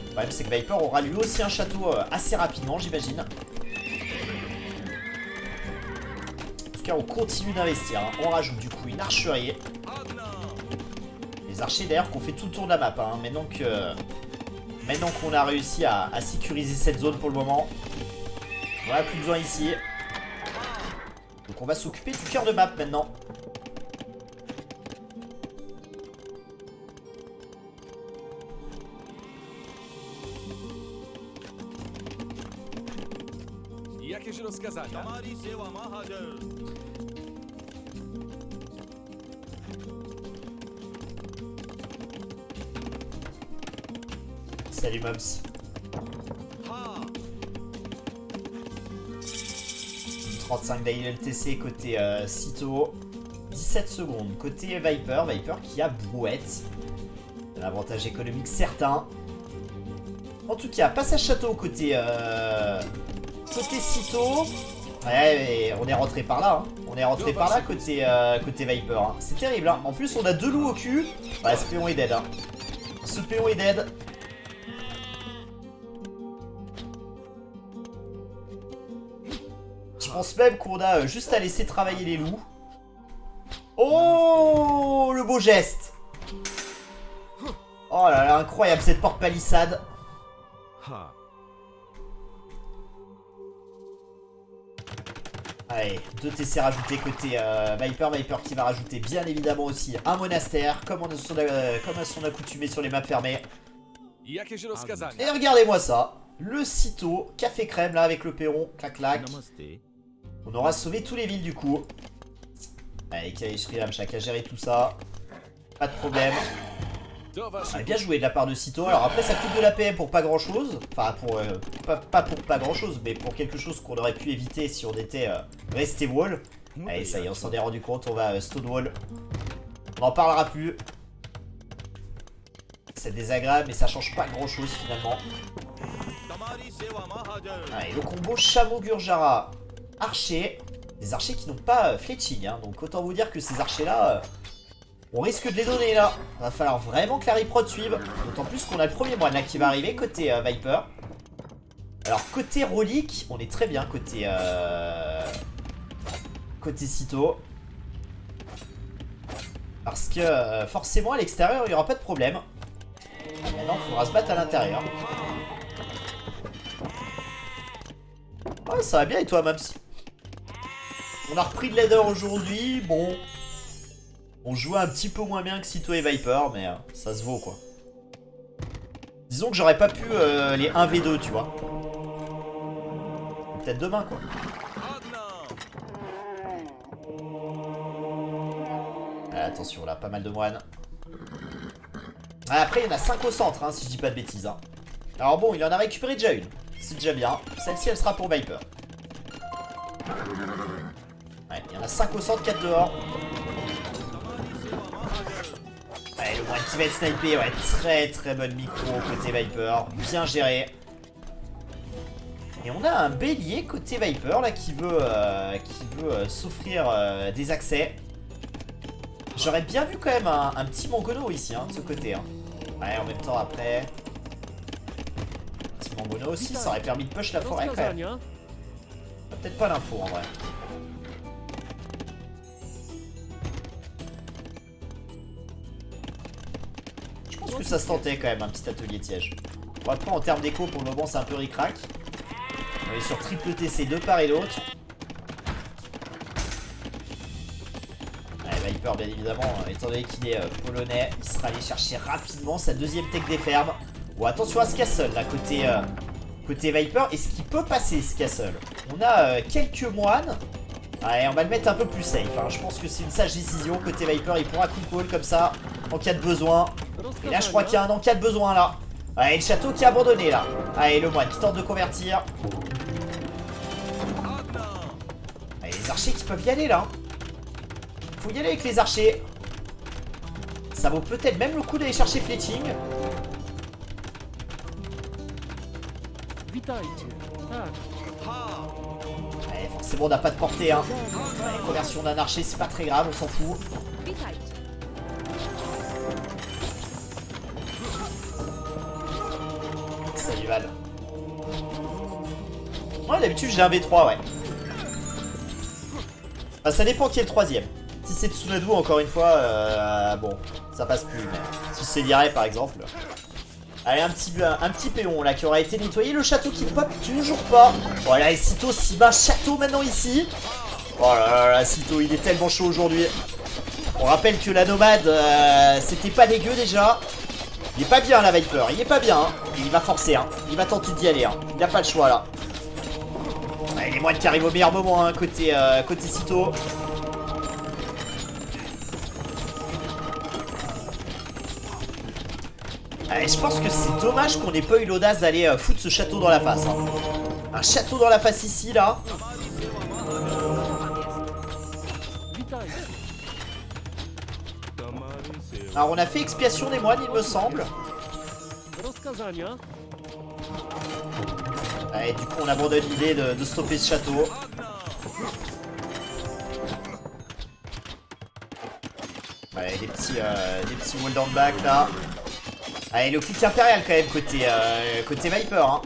Le problème c'est que Viper aura lui aussi un château assez rapidement j'imagine. En tout cas on continue d'investir, hein. On rajoute du coup une archerie. Les archers d'ailleurs qu'on fait tout le tour de la map hein. Maintenant qu'on a réussi à sécuriser cette zone pour le moment. On n'a plus besoin ici. Donc on va s'occuper du cœur de map maintenant. Jakieś rozkazania? Salut Moms. 35 d'ILTC côté Sito. 17 secondes côté Viper. Viper qui a brouette. Un avantage économique certain. En tout cas, passage château côté Sito. Ouais, on est rentré par là. Hein. On est rentré par là côté Viper. Hein. C'est terrible. Hein. En plus, on a 2 loups au cul. Ouais, ce péon est dead. Hein. Ce péon est dead. Je pense même qu'on a juste à laisser travailler les loups. Oh, le beau geste. Oh là là, incroyable cette porte palissade. Allez, 2 TC rajoutés côté Viper. Viper qui va rajouter bien évidemment aussi un monastère, comme à son accoutumé sur les maps fermées. Et regardez-moi ça, le Sito, café crème là avec le perron, clac clac. On aura sauvé tous les villes du coup. Allez, Kaishriam, chacun gérer tout ça. Pas de problème. Ah, bien joué de la part de Sito. Alors après ça coûte de la PM pour pas grand chose. Enfin pour pas pour pas grand chose, mais pour quelque chose qu'on aurait pu éviter si on était resté wall. Allez ça y est, on s'en est rendu compte, on va stone wall. On n'en parlera plus. C'est désagréable mais ça change pas grand chose finalement. Allez, le combo Chameau Gurjara Archer. Des archers qui n'ont pas fletching hein. Donc autant vous dire que ces archers là on risque de les donner là. Va falloir vraiment que la reprod suive. D'autant plus qu'on a le premier moine là qui va arriver côté Viper. Alors côté relique, on est très bien côté Sito. Parce que forcément à l'extérieur il n'y aura pas de problème. Maintenant il faudra se battre à l'intérieur. Ouais ça va bien et toi Maps? On a repris de leader aujourd'hui, bon. On jouait un petit peu moins bien que Sito et Viper, mais ça se vaut quoi. Disons que j'aurais pas pu les 1v2, tu vois. Peut-être demain quoi. Ah, attention là, pas mal de moines. Ah, après il y en a 5 au centre, hein, si je dis pas de bêtises. Hein. Alors bon, il en a récupéré déjà une. C'est déjà bien. Celle-ci elle sera pour Viper. Ouais, il y en a 5 au centre, 4 dehors. Allez, le moine qui va être snipé, ouais, très bonne micro côté Viper, bien géré. Et on a un bélier côté Viper là qui veut s'offrir des accès. J'aurais bien vu quand même un petit Mangono ici, hein, de ce côté. Hein. Ouais, en même temps après... Petit Mangono aussi, ça aurait permis de push la forêt quand même. Peut-être pas l'info en vrai. Je pense que ça se tentait quand même un petit atelier tiège. Bon, après en termes d'écho pour le moment c'est un peu ric-rac. On est sur triple TC de part et d'autre. Ouais, Viper bien évidemment, étant donné qu'il est polonais, il sera allé chercher rapidement sa deuxième tech des fermes. Bon, attention à ce castle là côté Viper. Est-ce qu'il peut passer ce castle? On a quelques moines. Ouais, on va le mettre un peu plus safe. Hein. Je pense que c'est une sage décision. Côté Viper, il pourra coup call comme ça en cas de besoin. Et là, je crois qu'il y a un en cas de besoin là. Ouais, le château qui est abandonné là. Allez, le moine qui tente de convertir. Allez, les archers qui peuvent y aller là. Faut y aller avec les archers. Ça vaut peut-être même le coup d'aller chercher Fletching. Ouais, forcément on n'a pas de portée hein. Ouais, conversion d'un archer c'est pas très grave, on s'en fout. Salut Val. Ouais, d'habitude j'ai un V3 ouais. Bah, ça dépend qui est le troisième. Si c'est Tsunadu encore une fois, bon, ça passe plus. Mais si c'est Lirai par exemple. Allez, un petit péon là qui aura été nettoyé. Le château qui pop toujours pas. Voilà, et Sito s'y bat château maintenant ici. Oh là là là, Sito il est tellement chaud aujourd'hui. On rappelle que la nomade, c'était pas dégueu déjà. Il est pas bien la Viper, il est pas bien. Hein. Il va forcer, hein. Il va tenter d'y aller. Hein. Il n'a pas le choix là. Allez, les moines qui arrivent au meilleur moment hein, côté Sito. Allez, je pense que c'est dommage qu'on n'ait pas eu l'audace d'aller foutre ce château dans la face. Hein. Un château dans la face ici, là. Alors, on a fait expiation des moines, il me semble. Allez, du coup, on abandonne l'idée de stopper ce château. Allez, des petits wall down back, là. Allez, le clic impérial quand même côté Viper. Hein.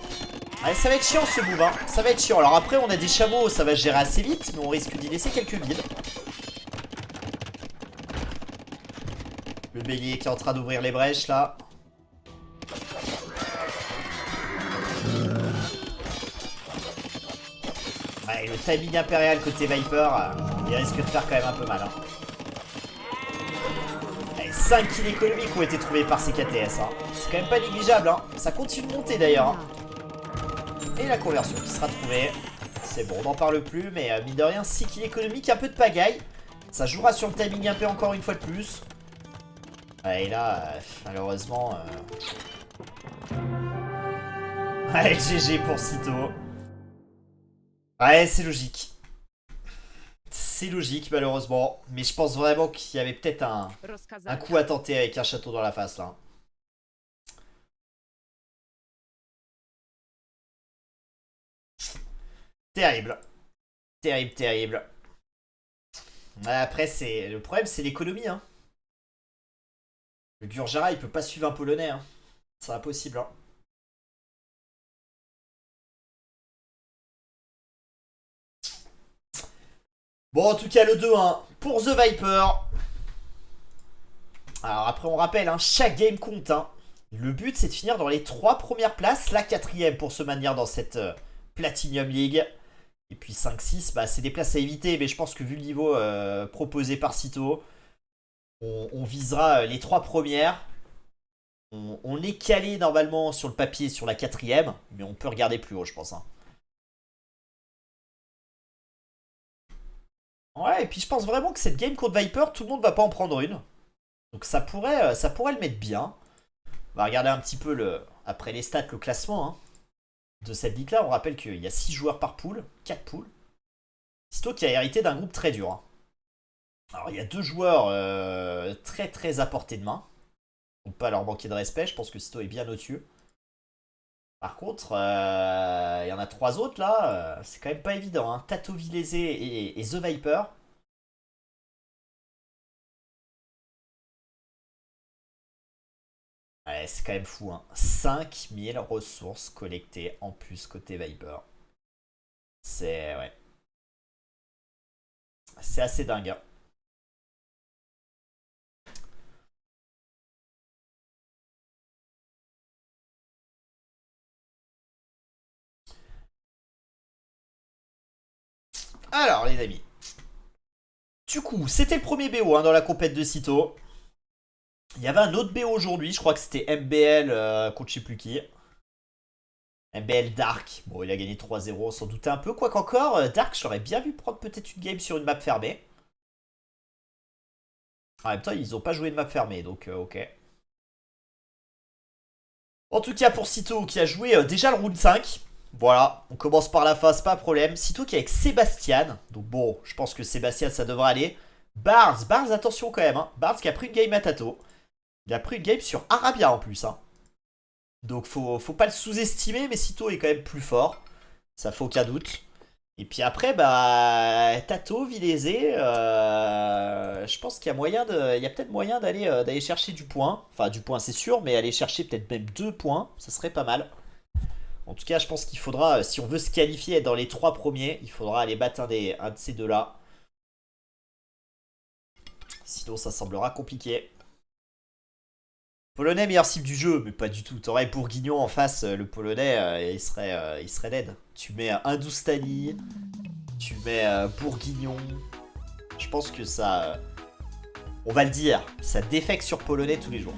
Allez, ça va être chiant ce move. Hein. Ça va être chiant. Alors après, on a des chameaux, ça va se gérer assez vite, mais on risque d'y laisser quelques billes. Le bélier qui est en train d'ouvrir les brèches là. Allez, le timing impérial côté Viper, il risque de faire quand même un peu mal. Hein. 5 kills économiques ont été trouvés par ces KTS. Hein. C'est quand même pas négligeable. Hein. Ça continue de monter d'ailleurs. Hein. Et la conversion qui sera trouvée. C'est bon, on n'en parle plus. Mais mine de rien, 6 kills économiques, un peu de pagaille. Ça jouera sur le timing un peu encore une fois de plus. Et là, malheureusement... Ouais, GG pour Sito. Ouais, c'est logique. C'est logique malheureusement, mais je pense vraiment qu'il y avait peut-être un coup à tenter avec un château dans la face là. Terrible. Terrible, terrible. Après, le problème c'est l'économie. Hein. Le Gurjara il peut pas suivre un polonais. Hein. C'est impossible. Hein. Bon, en tout cas, le 2-1 pour The Viper. Alors après, on rappelle, hein, chaque game compte. Hein. Le but, c'est de finir dans les 3 premières places. La 4ème pour se maintenir dans cette Platinum League. Et puis 5-6, bah, c'est des places à éviter. Mais je pense que vu le niveau proposé par Sito, on visera les 3 premières. On est calé normalement sur le papier sur la 4ème. Mais on peut regarder plus haut, je pense. Hein. Ouais, et puis je pense vraiment que cette game contre Viper, tout le monde va pas en prendre une. Donc ça pourrait le mettre bien. On va regarder un petit peu après les stats, le classement hein, de cette ligue-là. On rappelle qu'il y a 6 joueurs par pool, 4 poules. Sito qui a hérité d'un groupe très dur. Hein. Alors il y a 2 joueurs très très à portée de main. Donc pas leur manquer de respect, je pense que Sito est bien au-dessus. Par contre, il y en a 3 autres là, c'est quand même pas évident. Hein. Tato Vilésé et The Viper. Ouais, c'est quand même fou. Hein. 5000 ressources collectées en plus côté Viper. C'est ouais. C'est assez dingue. Hein. Alors les amis. Du coup, c'était le premier BO hein, dans la compète de Cito. Il y avait un autre BO aujourd'hui, je crois que c'était MBL contre je sais plus qui. MBL Dark. Bon, il a gagné 3-0, on s'en doutait un peu. Quoi qu'encore, Dark, je l'aurais bien vu prendre peut-être une game sur une map fermée. En même temps, ils ont pas joué de map fermée, donc ok. En tout cas, pour Cito qui a joué déjà le round 5. Voilà, on commence par la phase, pas de problème. Cito qui est avec Sébastien. Donc bon, je pense que Sébastien, ça devrait aller. Barz, attention quand même. Hein. Barz qui a pris une game à Tato. Il a pris une game sur Arabia en plus. Hein. Donc faut pas le sous-estimer, mais Cito est quand même plus fort. Ça fait aucun doute. Et puis après, bah, Tato, Vilésé, je pense qu'il y a moyen il y a peut-être moyen d'aller chercher du point. Enfin, du point, c'est sûr, mais aller chercher peut-être même 2 points, ça serait pas mal. En tout cas, je pense qu'il faudra, si on veut se qualifier dans les 3 premiers, il faudra aller battre un de ces deux-là. Sinon, ça semblera compliqué. Polonais meilleur cible du jeu, mais pas du tout. T'aurais Bourguignon en face, le Polonais, il serait dead. Tu mets un Doustani, tu mets Bourguignon. Je pense que ça, on va le dire, ça défecte sur Polonais tous les jours.